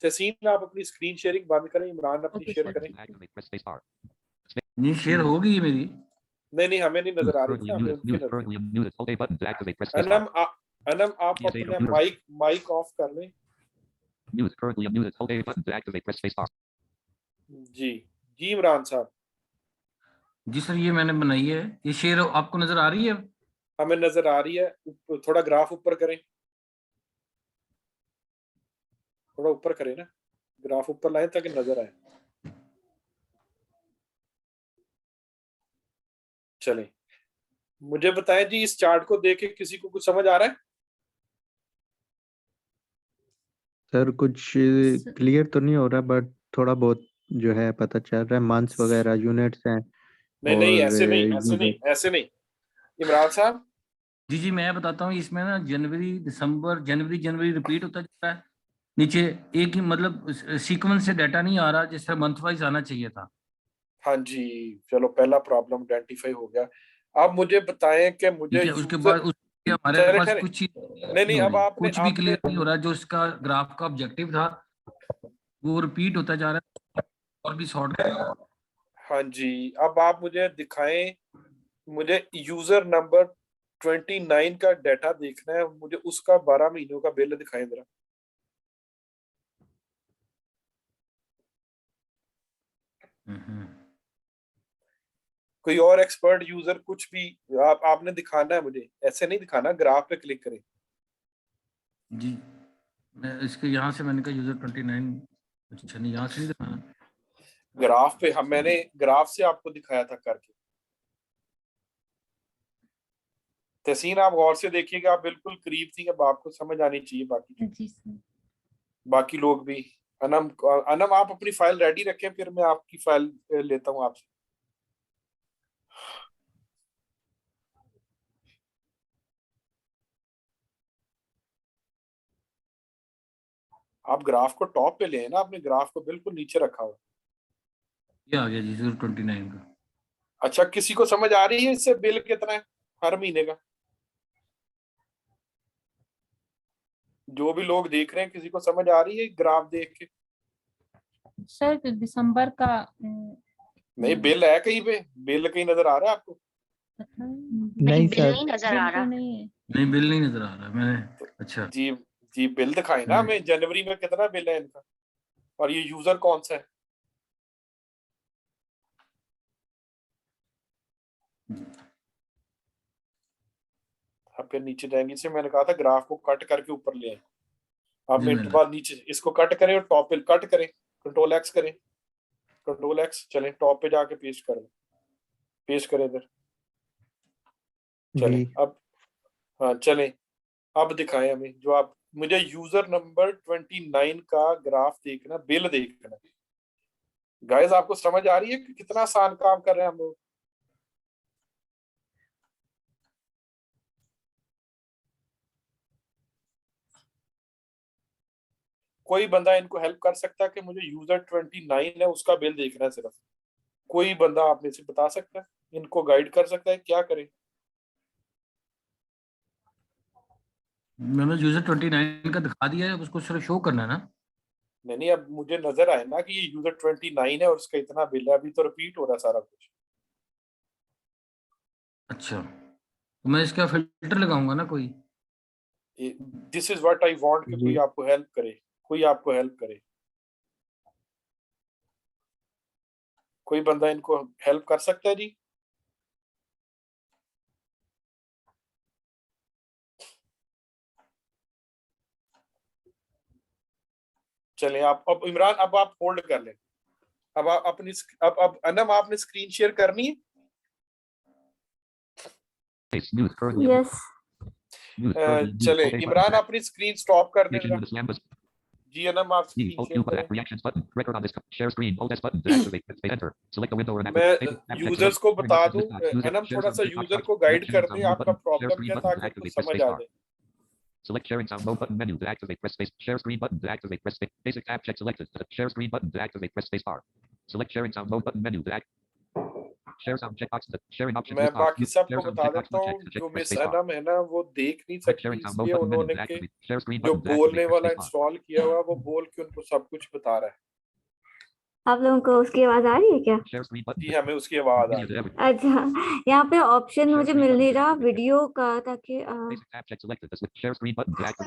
तहसीन आप अपनी स्क्रीन शेयरिंग बंद करें, इमरान अपनी ओके शेयर सर करें। नहीं शेयर होगी ये मेरी। नहीं हमें नहीं नजर आ रही थी हमें उनकी नजर। अनम आप अपना माइक ऑफ कर लें। जी जी इमरान साहब। जी सर ये मैंने बनाई है, ये शेयर आपको नजर आ रही है। हमें नजर आ रही है। थोड़ा ग्राफ ऊपर करें, थोड़ा ऊपर करें ना, ग्राफ ऊपर लाएं ताकि नजर आए। चलें मुझे बताएं जी इस चार्ट को देख के किसी को कुछ समझ आ रहा है। सर कुछ क्लियर तो नहीं हो रहा बट थोड़ा बहुत जो है पता चल रहा है, मंथ्स वगैरह यूनिट्स हैं नहीं और ऐसे नहीं इमरान साहब। जी जी मैं बताता हूँ, इसमें ना जनवरी दिसंबर जनवरी रिपीट होता जा रहा है। नीचे एक ही मतलब सीक्वेंस से डाटा नहीं आ रहा, जिस तरह मंथ वाइज आना चाहिए था। हाँ जी चलो पहला प्रॉब्लम आइडेंटिफाई हो गया। आप मुझे बताएं कि मुझे ठीक है, उसके बाद उसके हमारे चले पास चले कुछ चीज नहीं हो अब रही, आपने कुछ भी क्लियर नहीं हो रहा। जो इसका ग्राफ का ऑब्जेक्टिव था वो रिपीट होता जा रहा है और भी शॉर्ट। हाँ जी अब आप मुझे दिखाएं, मुझे यूजर नंबर 29 का डाटा देखना है, मुझे उसका 12 महीनों का बिल दिखाएं जरा। कोई और एक्सपर्ट यूजर कुछ भी आपने दिखाना है मुझे, ऐसे नहीं दिखाना, ग्राफ पे क्लिक करें। जी मैं इसके यहाँ से मैंने कहा यूजर 29। अच्छा नहीं यहाँ से नहीं दिखाना, ग्राफ पे मैंने ग्राफ से आपको दिखाया था करके। तहसीन आप गौर से देखिएगा, आप बिल्कुल करीब थी, अब आपको समझ आनी चाहिए बाकी लोग भी। अनम आप अपनी फाइल रेडी रखें, फिर मैं आपकी फाइल लेता हूं आपसे। आप ग्राफ को टॉप पे ले ना, आपने ग्राफ को बिल्कुल नीचे रखा हो। ये आ गया जी यूजर 29 का। अच्छा किसी को समझ आ रही है इससे बिल कितना है हर महीने का? जो भी लोग देख रहे हैं किसी को समझ आ रही है ग्राफ देख के? सर दिसंबर का नहीं बिल है कहीं पे, बिल कहीं नजर आ रहा है आपको? नहीं बिल नहीं नजर आ रहा। नहीं बिल नहीं नजर आ रहा मैंने। अच्छा जी जी बिल दिखाए ना हमें, जनवरी में कितना बिल है इनका, और ये यूजर कौन सा है? अब फिर नीचे जाएंगे, इसे मैंने कहा था ग्राफ को कट करके ऊपर ले आए। आप मिनट बाद नीचे इसको कट करें और टॉप पे कट करें, कंट्रोल एक्स करें, कंट्रोल एक्स, चलें टॉप पे जाके पेस्ट करें, पेस्ट करें इधर। चलें अब, हाँ चलें अब दिखाएं हमें जो आप, मुझे यूजर नंबर 29 का ग्राफ देखना, बिल देखना। गाइस आपको समझ आ रही है कि कितना आसान काम कर रहे हैं हम लोग? कोई बंदा इनको हेल्प कर सकता है कि मुझे यूजर 29 है उसका बिल देखना है सिर्फ? कोई बंदा आप में से बता सकता है, इनको गाइड कर सकता है क्या करें? मैंने यूजर 29 का दिखा दिया है, उसको सिर्फ शो करना है ना। नहीं अब मुझे नजर आए ना कि ये यूजर 29 है और उसका इतना बिल है, अभी तो रिपीट हो रहा है सारा कुछ। अच्छा तो मैं इसका फिल्टर लगाऊंगा ना कोई। This is what I want कि कोई आपको हेल्प करे, कोई आपको हेल्प करे। कोई बंदा इनको हेल्प कर सकता है जी? चलिए आप अब इमरान, अब आप होल्ड कर लें। अब आप अपनी अब अनम आपने स्क्रीन शेयर करनी है? यस चले इमरान अपनी स्क्रीन स्टॉप कर दें जरा। जी अनम आप स्क्रीन शेयर करें। मैं यूजर्स को बता दूं, अनम थोड़ा सा यूजर को गाइड कर दें आपका प्रॉब्लम क्या, ताकि उनको समझ आ जाए। Select sharing sound mode button menu to activate, press space. Share screen button to activate, press space. Basic app check selected. Share screen button to activate, press space bar. Select sharing sound mode button menu to act. Share sound checkbox. Sharing options. मैं बाकी सबको बता देता हूँ, जो miss Anam है ना वो देख नहीं सकती, इसलिए उन्होंने के जो बोलने वाला इंस्टॉल किया हुआ वो बोल के उनको सब कुछ बता रहा है। आप लोगों को उसकी आवाज आ रही है क्या? जी हमें उसकी आवाज आ रही है। अच्छा, यहाँ पे ऑप्शन मुझे मिल नहीं रहा वीडियो का, ताकि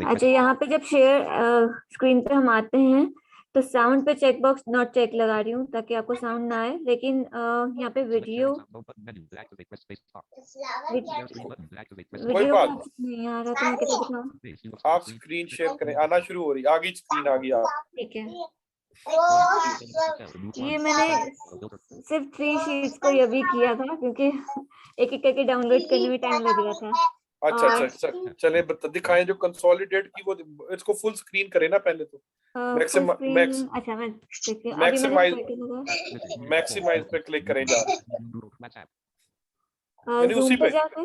अच्छा यहाँ पे जब शेयर स्क्रीन पे हम आते हैं तो साउंड पे चेक बॉक्स नॉट चेक लगा रही हूँ ताकि आपको साउंड ना आए, लेकिन यहाँ पे वीडियो नहीं आ रहा, तो मैं कैसे दिखाऊं? आप स्क्रीन शेयर करें, आना शुरू हो रही, आगे स्क्रीन आ गई आप। ठीक है, ये मैंने सिर्फ 3 शीट्स को ये भी किया था क्योंकि एक एक करके डाउनलोड करने में टाइम लग रहा था। अच्छा अच्छा, चले दिखाएं जो कंसोलिडेट की, वो इसको फुल स्क्रीन करें ना पहले तो। अच्छा मैं मैक्सिमाइज पे क्लिक करें जा उसी पे जाके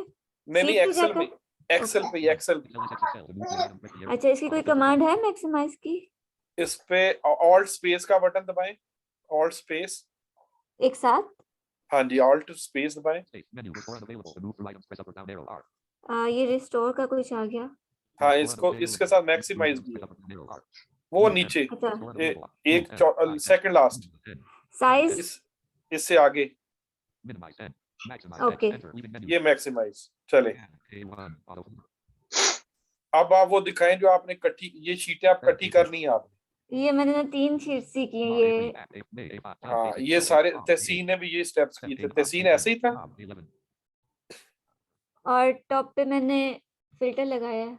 नहीं एक्सेल पे, एक्सेल पे। अच्छा इसकी कोई कमांड है मैक्सिमाइज की? इस पे ऑल्ट स्पेस का बटन दबाएं, ऑल्ट स्पेस एक साथ। हाँ जी, ऑल्ट स्पेस दबाएं। ये रिस्टोर का कुछ आ गया। हाँ इसको इसके साथ मैक्सिमाइज भी है, वो नीचे एक सेकंड लास्ट साइज, इससे आगे ओके ये मैक्सिमाइज। चले अब आप वो दिखाएं जो आपने इकट्ठी, ये शीटें आप इकट्ठी करनी है आपने। ये मैंने 3 शीट सीखी है ये। हाँ ये सारे तहसीन ने भी ये स्टेप्स किए थे, तहसीन ऐसे ही था। और टॉप पे मैंने फिल्टर लगाया है।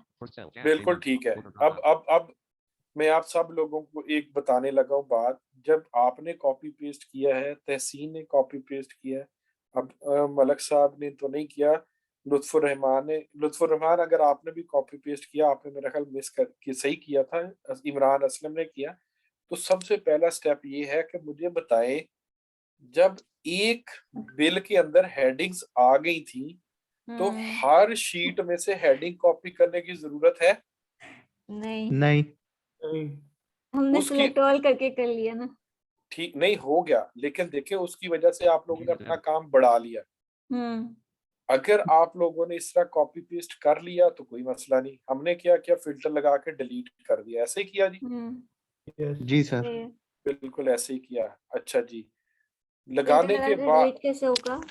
बिल्कुल ठीक है। अब मैं आप सब लोगों को एक बताने लगा हूँ बात। जब आपने कॉपी पेस्ट किया है, तहसीन ने कॉपी पेस्ट किया है, अब मलक साहब ने तो नहीं किया, लुत्फुर रहमान अगर आपने भी कॉपी पेस्ट किया, आपने मेरा ख्याल मिस कर सही किया था, इमरान असलम ने किया। तो सबसे पहला स्टेप ये है कि मुझे बताएं, जब एक बिल के अंदर हेडिंग्स आ गई थी तो हर शीट में से हेडिंग कॉपी करने की जरूरत है? नहीं हमने सिलेक्ट ऑल करके कर लिया ना। ठीक नहीं हो गया, लेकिन देखिए उसकी वजह से आप लोगों ने अपना काम बढ़ा लिया। अगर आप लोगों ने इस तरह कॉपी पेस्ट कर लिया तो कोई मसला नहीं। हमने क्या किया, फिल्टर लगा के डिलीट कर दिया। ऐसे ही किया जी? जी सर बिल्कुल ऐसे ही किया। अच्छा जी, लगाने के बाद कैसे होगा?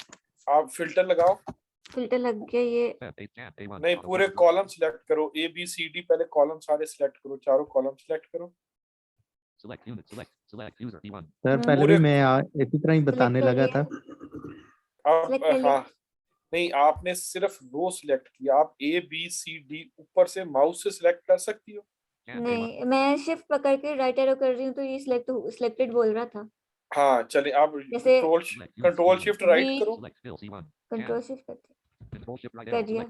आप फिल्टर लगाओ। फिल्टर लग गया। ये नहीं, पूरे कॉलम सिलेक्ट करो, ए बी सी डी, पहले कॉलम सारे सिलेक्ट करो, चारों कॉलम सिलेक्ट करो। सर पहले भी मैं इसी तरह ही बताने लगा था। अब हाँ नहीं, आपने सिर्फ रो सिलेक्ट किया। आप ए बी सी डी ऊपर से माउस से सिलेक्ट कर सकती हो। नहीं, मैं शिफ्ट पकड़ के राइट एरो कर रही हूँ तो ये सिलेक्टेड बोल रहा था। हाँ चलिए, आप कंट्रोल शिफ्ट राइट करो, कंट्रोल शिफ्ट कर दिया।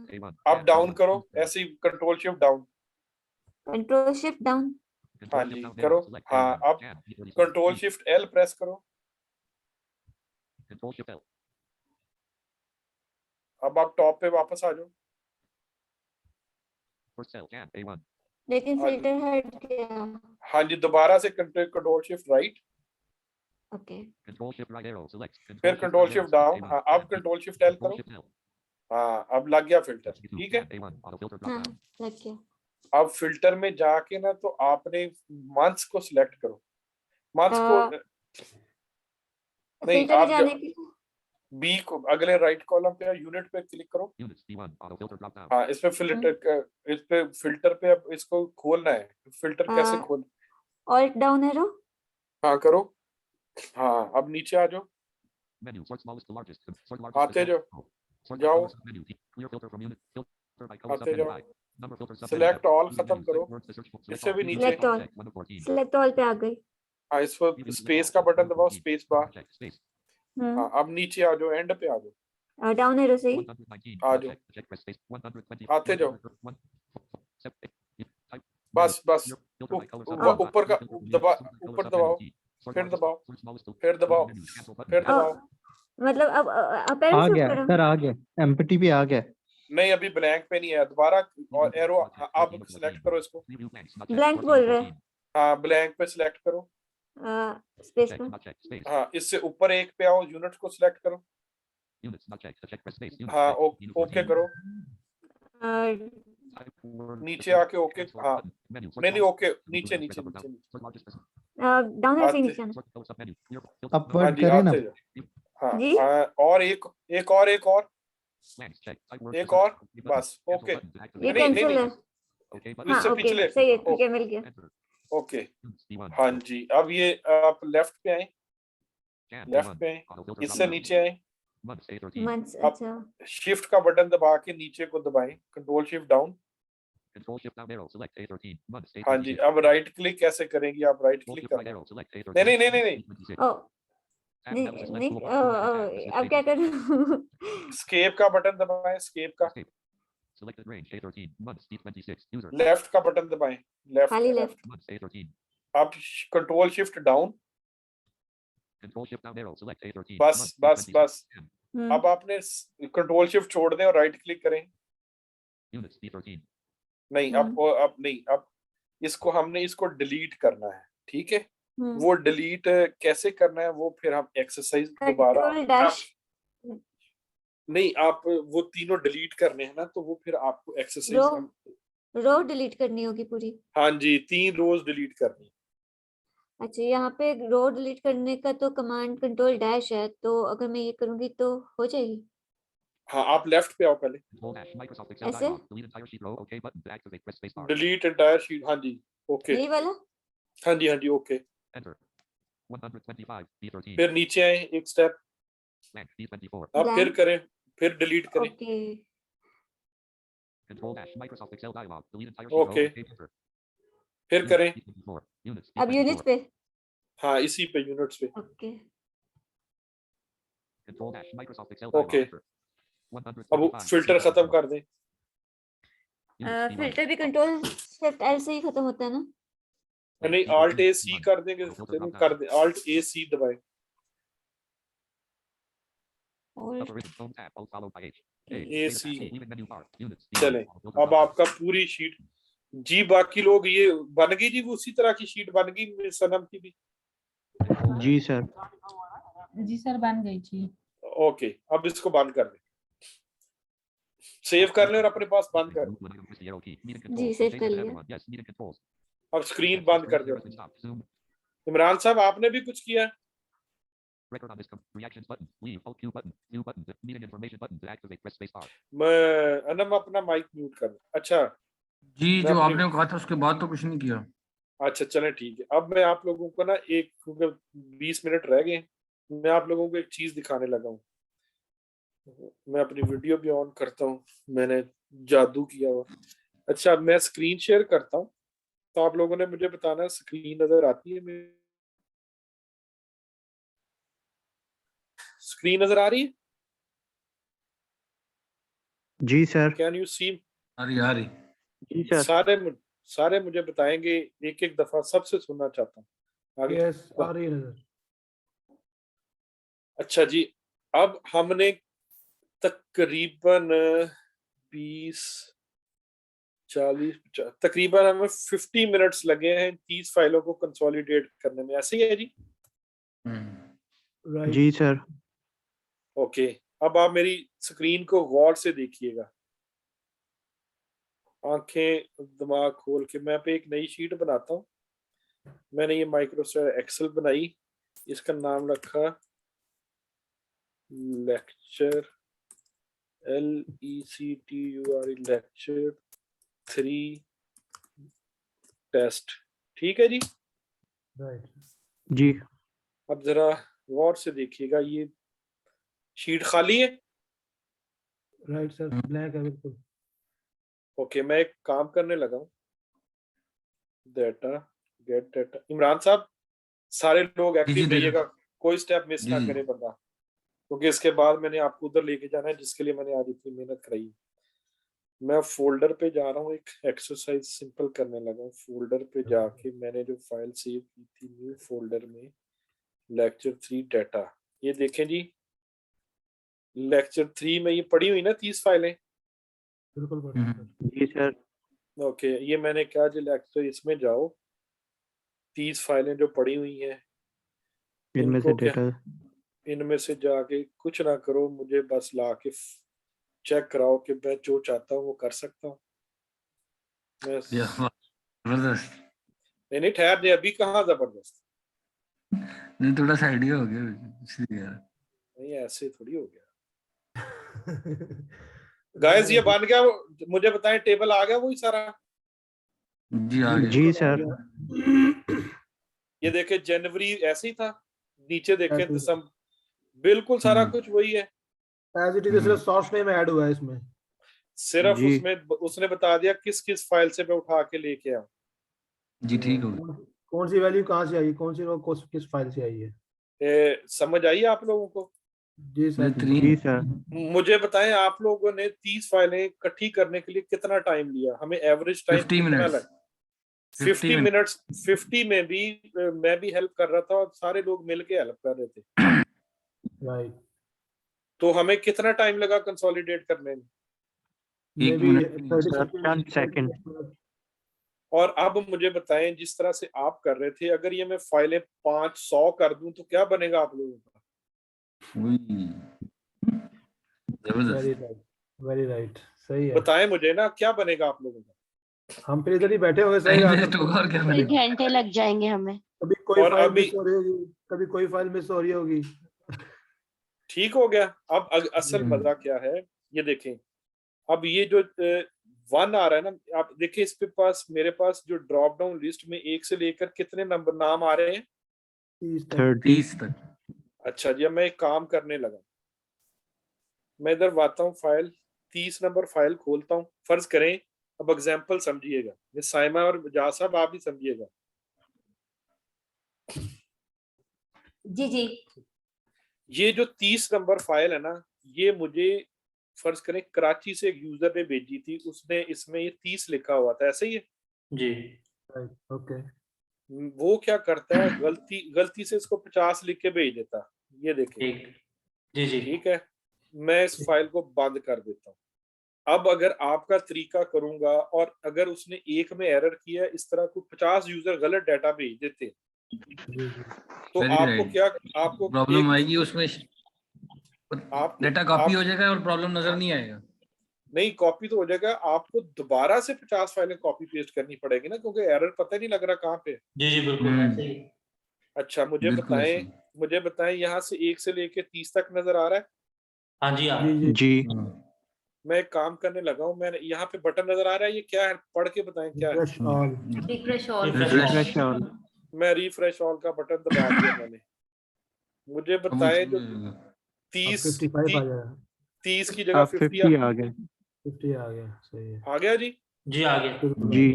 अब डाउन करो, ऐसे ही control shift down, control shift down. हाँ जी करो। हाँ अब कंट्रोल शिफ्ट एल प्रेस करो। अब आप टॉप पे वापस आ जाओ। लेकिन फिल्टर हट गया। हाँ जी, दोबारा से कंट्रोल शिफ्ट राइट, ओके, फिर कंट्रोल शिफ्ट डाउन। हाँ अब कंट्रोल शिफ्ट एल करो। हाँ अब लग गया फिल्टर, ठीक है। हाँ लग गया। अब फिल्टर में जाके ना तो आपने मंथ्स को सिलेक्ट करो। मंथ्स को नहीं, आप बी को अगले राइट कॉलम पे यूनिट पे क्लिक करो। हाँ इस पे फिल्टर पे अब इसको खोलना है। फिल्टर कैसे खोल? Alt down arrow. हाँ करो। हाँ अब नीचे आ जाओ। Menu. Sort smallest to largest. Sort largest to आते जाओ, smallest. Sort by जाओ, color submenu. Clear filter from unit. Filter by color आते submenu जाओ, 5. Number filter submenu. Select all Use खत्म menu. करो, Select words to search for. Select इससे all. भी Use नीचे, select all, check. 1 of 14. Select all पे आ गई। हाँ इस पर Preview स्पेस select का all. बटन 1 of दबाओ, 14. Space bar. Check. Space. हाँ अब नीचे आ जाओ, एंड पे आ जाओ, डाउन एरो से ही 119. आ Not जाओ, check. Check. Press space. 120. आते जाओ, 1 type. बस बस, Filter by color ऊपर submenu. ऊपर का Filter from दबा, unit. Sort by color ऊपर submenu. दबाओ, T. Sort फिर largest. दबाओ, Sort smallest to. फिर दबाओ, Menu. Cancel button. फिर दबाओ। मतलब अब आ एरो गया करो। सर, आ गया, एम्प्टी भी आ गया। नहीं अभी ब्लैंक पे नहीं है, दोबारा और एरो आप सिलेक्ट करो इसको, ब्लैंक बोल रहे हैं, हाँ ब्लैंक पे सिलेक्ट करो, स्पेस पे। हाँ इससे ऊपर एक पे आओ, यूनिट को सिलेक्ट करो, हाँ ओके करो, नीचे आके ओके, हाँ नहीं नहीं ओके, नीचे नीचे नीचे डाउन एरो से नीचे आना। हाँ अपवर्ड जी करें ना। आते जाओ, हाँ जी और एक और बस ओके, ये नहीं नहीं कैंसिल है। नहीं हाँ इससे ओके पिछले, सही है, ठीक है, मिल गया। ओके हाँ जी, अब ये आप लेफ्ट पे आए, लेफ्ट पे आए, इससे नीचे आए, मंथ्स, अब अच्छा शिफ्ट का बटन दबा के नीचे को दबाएं, कंट्रोल शिफ्ट डाउन। हाँ जी, अब राइट क्लिक कैसे करेंगी आप, राइट क्लिक करना, नहीं नहीं नहीं नहीं नहीं, ओ नहीं अब क्या करूं? स्केप का बटन दबाएं, स्केप का, Selected range A13 months D26 user. Left का बटन दबाएं, लेफ्ट खाली का, लेफ्ट। Months A13. अब control shift down, Control shift down arrow select A13. बस months, बस D26. बस, अब आपने कंट्रोल शिफ्ट छोड़ दें और राइट क्लिक करें, Units D13. नहीं अब नहीं, अब इसको हमने इसको डिलीट करना है, ठीक है, वो डिलीट कैसे करना है वो फिर हम एक्सरसाइज दोबारा, नहीं आप वो तीनों डिलीट करने हैं ना, तो वो फिर आपको एक्सरसाइज रो डिलीट करनी होगी पूरी। हाँ जी 3 रोज डिलीट करनी है। अच्छा यहाँ पे रो डिलीट करने का तो कमांड कंट्रोल डैश है, तो अगर मैं ये करूंगी तो हो जाएगी। हाँ आप लेफ्ट पे आओ पहले, ऐसे डिलीट एंटायर शीट, हाँ जी ओके, यही वाला, हाँ जी ओके, फिर नीचे आए एक स्टेप, अब फिर करें, फिर डिलीट करें, ओके फिर करें, अब यूनिट्स पे, हाँ इसी पे यूनिट्स पे, ओके ओके अब फिल्टर खत्म कर दें, फिल्टर भी कंट्रोल शिफ्ट एल से ही खत्म होता है ना? नहीं ऑल्ट ए सी कर देंगे, कर दे, ऑल्ट ए सी दबाएं, ए सी चले, अब आपका पूरी शीट जी, बाकी लोग ये बन गई जी, वो उसी तरह की शीट बन गई सनम की भी, जी सर, जी सर बन गई जी, ओके अब इसको बंद कर दें, सेव कर लें और अपने पास बंद कर दें, जी सेव कर लिया। अब स्क्रीन बंद कर दो। इमरान साहब आपने भी कुछ किया? मैं अनम अपना माइक म्यूट कर, अच्छा जी जो आपने कहा था उसके बाद तो कुछ नहीं किया। अच्छा चलें ठीक है, अब मैं आप लोगों को ना एक, क्योंकि 20 मिनट रह गए, मैं आप लोगों को एक चीज दिखाने लगा हूँ, मैं अपनी वीडियो भी ऑन करता हूँ, मैंने जादू किया हुआ। अच्छा मैं स्क्रीन शेयर करता हूँ, तो आप लोगों ने मुझे बताना स्क्रीन नजर आती है, मेरी स्क्रीन नजर आ रही है? जी सर, कैन यू सी? आ रही जी सर, सारे मुझे बताएंगे, एक एक दफा सबसे सुनना चाहता हूँ आगे। यस आ रही है नजर। अच्छा जी, अब हमने तकरीबन 20-40 तकरीबन हमें 50 मिनट्स लगे हैं 30 फाइलों को कंसोलिडेट करने में, ऐसे ही है जी? जी सर, ओके अब आप मेरी स्क्रीन को गौर से देखिएगा, आंखें दिमाग खोल के, मैं पे एक नई शीट बनाता हूँ, मैंने ये माइक्रोसॉफ्ट एक्सेल बनाई, इसका नाम रखा लेक्चर, LECTURE लेक्चर 3 टेस्ट, ठीक है जी? राइट जी, अब जरा गौर से देखिएगा, ये शीट खाली है? राइट सर, ब्लैक है बिल्कुल। ओके, मैं एक काम करने लगा हूँ, डेटा गेट डेटा। इमरान साहब सारे लोग एक्टिव रहिएगा, कोई स्टेप मिस ना करे बंदा, क्योंकि इसके बाद मैंने आपको उधर लेके जाना है जिसके लिए मैंने आज इतनी मेहनत कराई। मैं फोल्डर पे जा रहा हूँ, एक एक्सरसाइज सिंपल करने लगा हूँ। फोल्डर पे जाके मैंने जो फाइल सेव की थी न्यू फोल्डर में, लेक्चर 3 डाटा, ये देखें जी, लेक्चर 3 में ये पड़ी हुई ना 30 फाइलें। बिल्कुल जी सर। ओके, ये मैंने कहा जी लेक्चर, इसमें जाओ 30 फाइलें जो पड़ी हुई हैं, इनमें से डेटा, इनमें से जाके कुछ ना करो, मुझे बस ला के चेक कराओ कि मैं जो चाहता हूँ वो कर सकता हूँ। नहीं ठहर दे, अभी कहाँ जबरदस्त, नहीं थोड़ा सा आइडिया हो गया, नहीं ऐसे थोड़ी हो गया। गाइस ये बन गया, मुझे बताएं टेबल आ गया वही सारा? जी आ गया। जी सर। ये देखे जनवरी ऐसे ही था, नीचे देखे दिसंबर, बिल्कुल सारा कुछ वही है एज इट इज, सिर्फ सॉर्स नेम ऐड हुआ है इसमें, सिर्फ उसमें उसने बता दिया किस किस फाइल से मैं उठा के लेके आऊं। जी ठीक हो गया। कौन सी वैल्यू कहाँ से आई, कौन सी रो किस फाइल से आई है, समझ आई आप लोगों को? जी सर। जी सर। मुझे बताएं आप लोगों ने 30 फाइलें इकट्ठी करने के लिए कितना टाइम लिया? हमें एवरेज टाइम कितना लगा? 50 मिनट्स। 50 में भी मैं भी हेल्प कर रहा था और सारे लोग मिलके हेल्प कर रहे थे। राइट। तो हमें कितना टाइम लगा कंसोलिडेट करने में? 1 मिनट 10 सेकंड। और अब मुझे बताएं, जिस तरह से आप कर रहे थे, अगर ये मैं फाइलें 500 कर दूं तो क्या बनेगा आप लोगों का? वेरी राइट, सही है। बताएं मुझे ना, क्या बनेगा आप लोगों का? हम फिर इधर ही बैठे होंगे, सही कई घंटे लग जाएंगे हमें। कभी कोई फाइल मिस हो रही होगी, कभी कोई फाइल मिस हो रही होगी। ठीक हो गया। अब असल मजा क्या है, ये देखें, अब ये जो 1 आ रहा है ना, आप देखिए इस पे पास, मेरे पास जो ड्रॉप डाउन लिस्ट में 1 से लेकर कितने नंबर नाम आ रहे हैं? 30 तक। अच्छा जी, अब मैं एक काम करने लगा, मैं इधर आता हूँ, फाइल 30 नंबर फाइल खोलता हूँ। फर्ज करें, अब एग्जाम्पल समझिएगा, ये साइमा और जा साहब आप भी समझिएगा। जी जी। ये जो 30 नंबर फाइल है ना, ये मुझे फर्ज करें कराची से एक यूजर ने भेजी थी, उसने इसमें ये 30 लिखा हुआ था, ऐसे ही है जी। ओके। वो क्या करता है, गलती से इसको 50 लिख के भेज देता। ये देखिए, जी जी। ठीक है, मैं इस फाइल को बंद कर देता हूँ। अब अगर आपका तरीका करूंगा और अगर उसने एक में एरर किया, इस तरह को 50 यूजर गलत डाटा भेज देते, तो आपको क्या, आपको प्रॉब्लम आएगी उसमें, डाटा कॉपी हो आप, जाएगा और प्रॉब्लम नजर नहीं आएगा। नहीं कॉपी तो हो जाएगा, आपको दोबारा से 50 फाइलें कॉपी पेस्ट करनी पड़ेगी ना, क्योंकि एरर पता ही नहीं लग रहा कहाँ पे। जी जी बिल्कुल ऐसे ही। अच्छा मुझे बताएं यहाँ से 1 से लेके 30 तक नजर आ रहा है? हाँ जी हाँ जी। मैं एक काम करने लगा हूँ, मैं यहाँ पे बटन नजर आ रहा है, ये क्या है, पढ़ के बताएं क्या है? Refresh all. मैं रिफ्रेश ऑल का बटन दबा दिया मैंने। मुझे बताएं जो 30 की जगह 50 आ गया। 50 आ गया, सही है। आ गया जी? जी आ गया जी।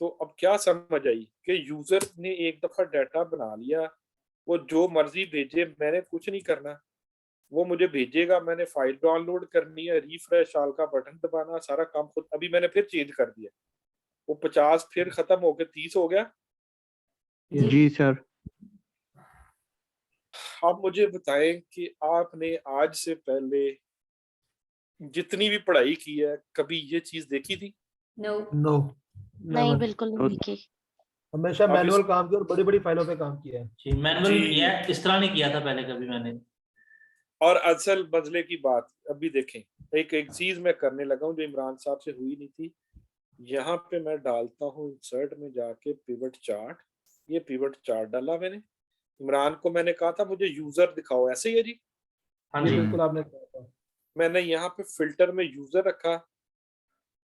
तो अब क्या समझ आई कि यूजर ने एक दफा डाटा बना लिया, वो जो मर्जी भेजे, मैंने कुछ नहीं करना, वो मुझे भेजेगा, मैंने फाइल डाउनलोड करनी है, रिफ्रेश ऑल का बटन दबाना, सारा काम खुद। अभी मैंने फिर चेंज कर दिया, वो 50 फिर खत्म हो गया, 30 हो गया। जी सर। आप मुझे बताएं कि आपने आज से पहले जितनी भी पढ़ाई की है, कभी ये चीज देखी थी? नो, नहीं बिल्कुल नहीं देखी। हमेशा मैनुअल काम किया और बड़ी बड़ी फाइलों पे काम किया है। जी मैनुअल किया है, इस तरह नहीं किया था पहले कभी मैंने। और असल मसले की बात अभी देखें, एक चीज मैं करने लगा हूँ जो इमरान साहब से हुई नहीं थी। यहाँ पे मैं डालता हूँ इंसर्ट में जाके पिवट चार्ट, ये पिवट चार्ट डाला मैंने। इमरान को मैंने कहा था मुझे यूजर दिखाओ, ऐसे ही है जी? हाँ जी बिल्कुल आपने कहा था। मैंने यहाँ पे फिल्टर में यूजर रखा,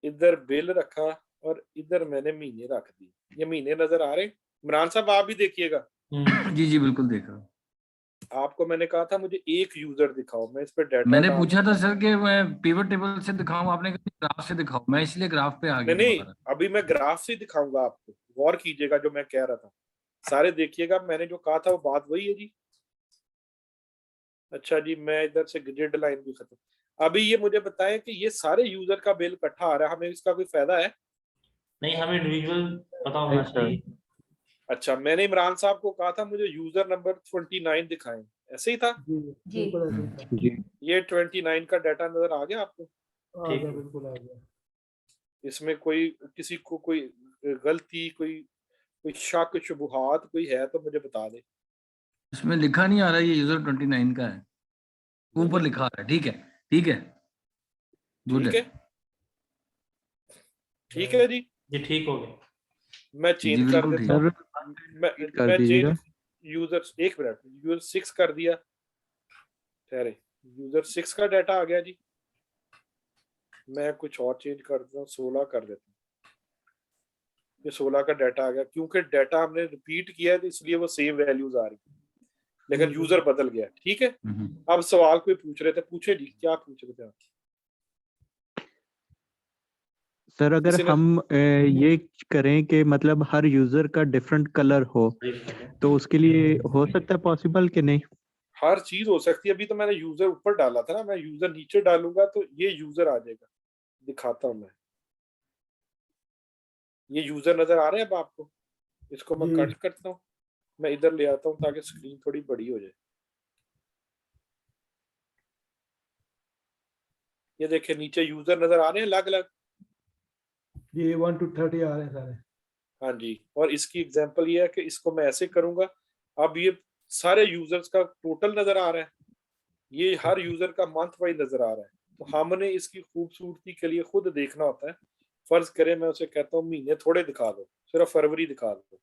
इधर बिल रखा और इधर मैंने महीने रख दी। ये महीने नजर आ रहे हैं? इमरान साहब आप भी देखिएगा। जी जी बिल्कुल देखा। आपको मैंने कहा था मुझे एक यूजर दिखाओ, मैं इस पे डाटा मैंने पूछा था सर कि मैं पिवट टेबल से दिखाऊं, आपने कहा ग्राफ से दिखाओ, मैं इसलिए ग्राफ पे आ गया नहीं, दोबारा। अभी मैं ग्राफ से दिखाऊंगा आपको, गौर कीजिएगा जो मैं कह रहा था, सारे देखिएगा, मैंने जो कहा था वो बात वही है जी। अच्छा जी, मैं इधर से ग्रिड लाइन भी खत्म। अभी ये मुझे बताएं कि ये सारे यूजर का बिल इकट्ठा आ रहा है, हमें इसका कोई फायदा है? नहीं, हमें इंडिविजुअल पता होना चाहिए। अच्छा, मैंने इमरान साहब को कहा था मुझे यूजर नंबर 29 दिखाएं, ऐसे ही था जी जी ये 29 का डाटा नजर आ गया आपको? आ गया, बिल्कुल आ गया। इसमें कोई किसी को कोई गलती, कोई शक शुबुहात कोई है तो मुझे बता दे। इसमें लिखा नहीं आ रहा ये यूजर 29 का है, ऊपर लिखा आ रहा है। ठीक है, ठीक है, गुड ठीक है, ठीक है जी, ये ठीक हो गया। मैं जी चेंज कर बिल्कुल देता ठीक। हूँ। मैं चेंज यूजर, एक मिनट, यूजर 6 कर दिया, ठहरे, यूजर 6 का डाटा आ गया जी। मैं कुछ और चेंज कर देता हूँ, 16 कर देता हूँ, ये 16 का डाटा आ गया, क्योंकि डाटा हमने रिपीट किया है तो इसलिए वो सेम वैल्यूज आ रही, लेकिन यूजर बदल गया। ठीक है, अब सवाल कोई पूछ रहे थे, पूछे जी, क्या पूछ रहे थे आप? सर अगर हम ये करें कि मतलब हर यूजर का डिफरेंट कलर हो तो उसके लिए हो सकता है पॉसिबल कि नहीं? हर चीज हो सकती है। अभी तो मैंने यूजर ऊपर डाला था ना, मैं यूजर नीचे डालूंगा तो ये यूजर आ जाएगा। दिखाता हूं मैं, ये यूजर नजर आ रहे हैं अब आपको? इसको मैं कट करता हूँ, मैं इधर ले आता हूँ ताकि स्क्रीन थोड़ी बड़ी हो जाए। ये देखिए नीचे यूजर नजर आ रहे हैं अलग अलग, ये 1 to 30 आ रहे हैं सारे। हाँ जी, और इसकी एग्जांपल ये है कि इसको मैं ऐसे करूंगा, अब ये सारे यूजर्स का टोटल नजर आ रहा है, ये हर यूजर का मंथ वाइज नजर आ रहा है। तो हमने इसकी खूबसूरती के लिए खुद देखना होता है। फर्ज करें मैं उसे कहता हूँ महीने थोड़े दिखा दो, सिर्फ फरवरी दिखा दो।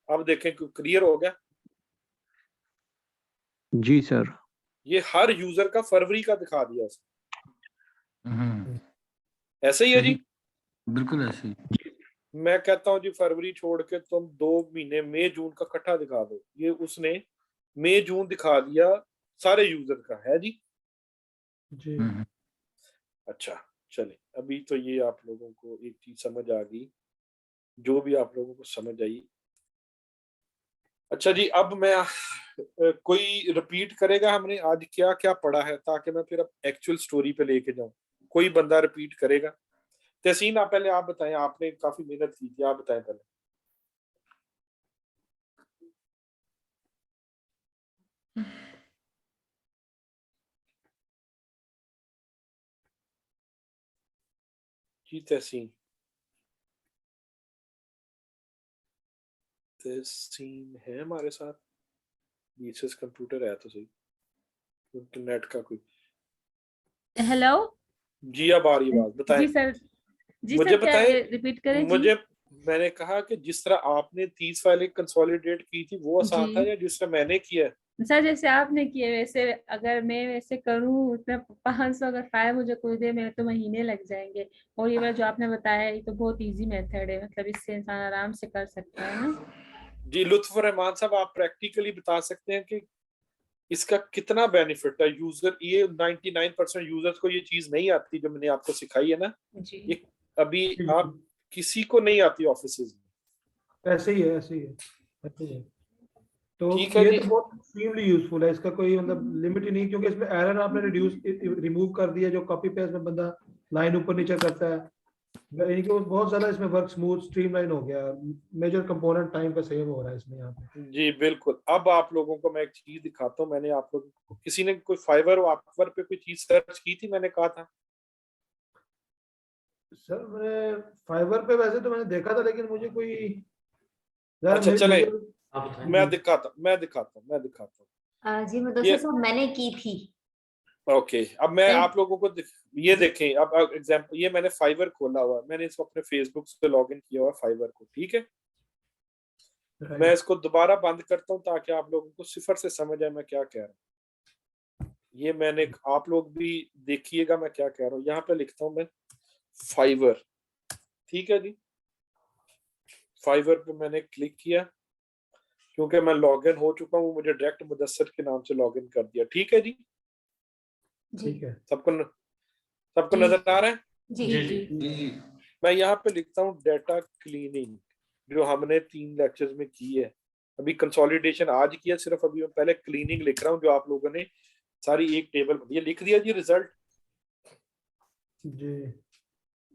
अब देखें क्लियर हो गया? जी सर। ये हर यूजर का फरवरी का दिखा दिया उसने। ऐसे ही है जी, बिल्कुल ऐसे ही। मैं कहता हूँ जी फरवरी छोड़ के तुम 2 महीने मई जून का इकट्ठा दिखा दो, ये उसने मई जून दिखा दिया सारे यूजर का, है जी? जी अच्छा चले, अभी तो ये आप लोगों को एक चीज समझ आ गई, जो भी आप लोगों को समझ आई। अच्छा जी, अब मैं कोई रिपीट करेगा हमने आज क्या क्या पढ़ा है, ताकि मैं फिर अब एक्चुअल स्टोरी पे लेके जाऊं। कोई बंदा रिपीट करेगा? तहसीन आप पहले आप बताएं, आपने काफी मेहनत की थी, आप बताएं पहले। जी तहसीन, तहसीन है हमारे साथ? बीएसएस कंप्यूटर है तो सही, इंटरनेट का कोई। हेलो जी अब आ रही बात, बताएं। जी सर, जी मुझे सर क्या बताएं, रिपीट करें जी? मुझे, मैंने कहा कि जिस तरह आपने 30 फाइलें कंसोलिडेट की थी वो आसान था, जी या जिस तरह मैंने किया है? सर जैसे आपने किए वैसे अगर मैं वैसे करूँ उसमें 500 अगर फाइल मुझे कोई दे मेरे तो महीने लग जाएंगे। और ये वाला जो आपने बताया है ये तो बहुत इजी मेथड है, मतलब इससे इंसान आराम से कर सकता है ना। जी लुत्फ रहमान साहब, आप प्रैक्टिकली बता सकते हैं कि इसका कितना बेनिफिट है? यूजर, ये 99% यूजर्स को ये चीज नहीं आती जो मैंने आपको सिखाई है ना, जी ये अभी आप किसी को नहीं आती ऑफिस में। ऐसे ही है, ऐसे ही है, ऐसे ही है। तो ठीक है ये जी, तो बहुत एक्सट्रीमली यूजफुल है, इसका कोई मतलब लिमिट ही नहीं, क्योंकि इसमें एरर आपने रिमूव कर दिया, जो कॉपी पेस्ट में बंदा लाइन ऊपर नीचे करता है, यानी कि बहुत ज्यादा इसमें वर्क स्मूथ स्ट्रीमलाइन हो गया, मेजर कंपोनेंट टाइम का सेव हो रहा है इसमें यहाँ पे। जी बिल्कुल। अब आप लोगों को मैं एक चीज दिखाता हूँ, मैंने आप लोगों को, किसी ने कोई फाइवर और अपवर्क पे कोई चीज सर्च की थी, मैंने कहा था? सर मैंने फाइवर पे वैसे तो मैंने देखा था, लेकिन मुझे कोई यार अच्छा चले, मुझे मैं दिखाता हूँ जी मुदस्सिर साहब मैंने की थी। ओके, अब मैं आप लोगों को ये देखें, अब एग्जांपल, ये मैंने फाइवर खोला हुआ, मैंने इसको अपने फेसबुक से लॉगिन किया हुआ फाइवर को, ठीक है? मैं इसको दोबारा बंद करता हूँ ताकि आप लोगों को सिफर से समझ आए मैं क्या कह रहा हूँ। ये मैंने, आप लोग भी देखिएगा मैं क्या कह रहा हूँ। यहाँ पे लिखता हूँ मैं फाइवर, ठीक है जी? फाइवर पे मैंने क्लिक किया, क्योंकि मैं लॉगिन हो चुका हूँ, मुझे डायरेक्ट मुदस्सिर के नाम से लॉगिन कर दिया। ठीक है जी, ठीक है। सबको नजर आ रहा है? जी। मैं यहाँ पे लिखता हूँ डाटा क्लीनिंग, जो हमने 3 लेक्चर्स में की है। अभी कंसोलिडेशन आज किया सिर्फ, अभी मैं पहले क्लीनिंग लिख रहा हूँ जो आप लोगों ने सारी एक टेबल ये लिख दिया जी रिजल्ट। जी।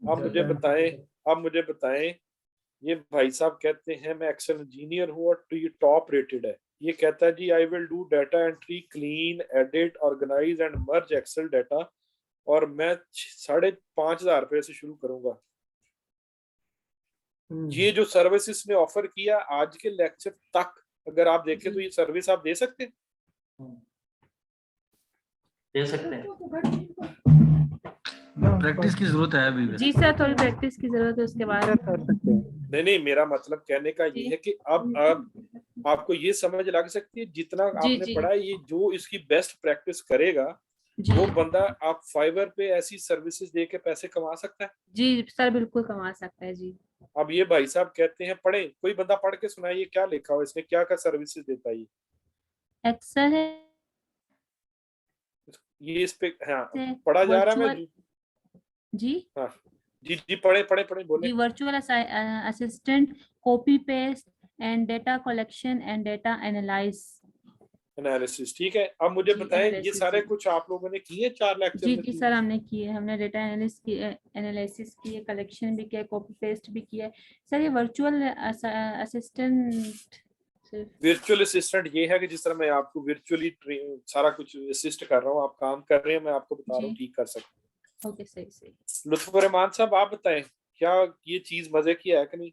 आप मुझे बताएं ये भाई साहब कहते हैं मैं एक्सेल इंजीनियर हूँ और ये टॉप रेटेड है। ये कहता है जी I will do data entry, clean, edit, organise and merge Excel data, और मैं 5,500 रुपए से शुरू करूंगा। ये जो सर्विस इसने ऑफर किया आज के लेक्चर तक अगर आप देखें तो ये सर्विस आप दे सकते हैं? दे सकते हैं। प्रैक्टिस की जरूरत है अभी। जी सर, थोड़ी प्रैक्टिस की जरूरत है उसके बाद कर सकते हैं। नहीं, मेरा मतलब कहने का ये है कि अब आपको ये समझ लग सकती है जितना आपने पढ़ा है, ये जो इसकी बेस्ट प्रैक्टिस करेगा वो बंदा आप फाइवर पे ऐसी सर्विसेज दे के पैसे कमा सकता है। जी सर, बिल्कुल कमा सकता है जी। अब ये भाई साहब कहते हैं पढ़े, कोई बंदा पढ़ के सुनाइए क्या लिखा हो इसमें, क्या सर्विसेज देता है एक्सेल है ये, इस पे हाँ पढ़ा जा रहा है। मैं जी हाँ जी पढ़े बोले। Virtual assistant, copy paste and data collection and data analysis. ठीक है, अब मुझे बताएं ये सारे कुछ आप लोगों ने किए 4 लेक्चर में? जी सर, हमने किए। हमने डेटा एनालिसिस किए, कलेक्शन भी किया, कॉपी पेस्ट भी किया। सर ये वर्चुअल असिस्टेंट ये है कि जिस तरह मैं आपको वर्चुअली सारा कुछ असिस्ट कर रहा हूँ, आप काम कर रहे हैं, मैं आपको बता रहा हूँ ठीक कर सकते हैं। ओके, सही। लुत्फुर रहमान साहब आप बताएं क्या ये चीज मजे की है कि नहीं?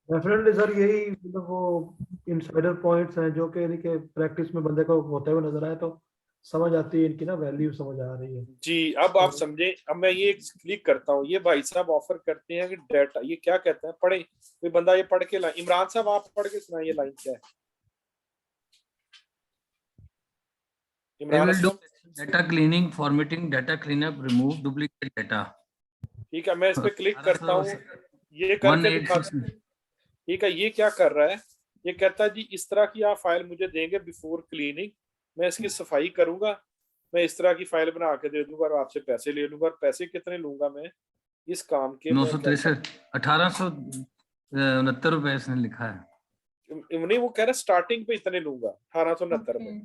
डेफिनेटली सर, यही मतलब वो इनसाइडर पॉइंट्स हैं जो कि प्रैक्टिस में बंदे को होते हुए नजर आए तो समझ आती है, इनकी ना वैल्यू समझ आ रही है जी। अब आप समझे, अब मैं ये क्लिक करता हूँ, ये भाई साहब ऑफर करते हैं कि डाटा, ये क्या कहते हैं पढ़े, कोई बंदा ये पढ़ के लाइन, इमरान साहब आप पढ़ के सुनाइए लाइन क्या है। इमरान साहब, data cleaning, formatting, data cleanup, remove duplicate data. ठीक है, मैं इस पे क्लिक करता हूँ, ये करके दिखा। ठीक है, ये क्या कर रहा है, ये कहता है जी इस तरह की आप फाइल मुझे देंगे बिफोर क्लीनिंग, मैं इसकी सफाई करूंगा, मैं इस तरह की फाइल बना के दे दूंगा और आपसे पैसे ले लूंगा। और पैसे कितने लूंगा मैं इस काम के? 1869 रुपए इसने लिखा है। नहीं, वो कह रहा है स्टार्टिंग पे इतने लूंगा, 1869 रुपए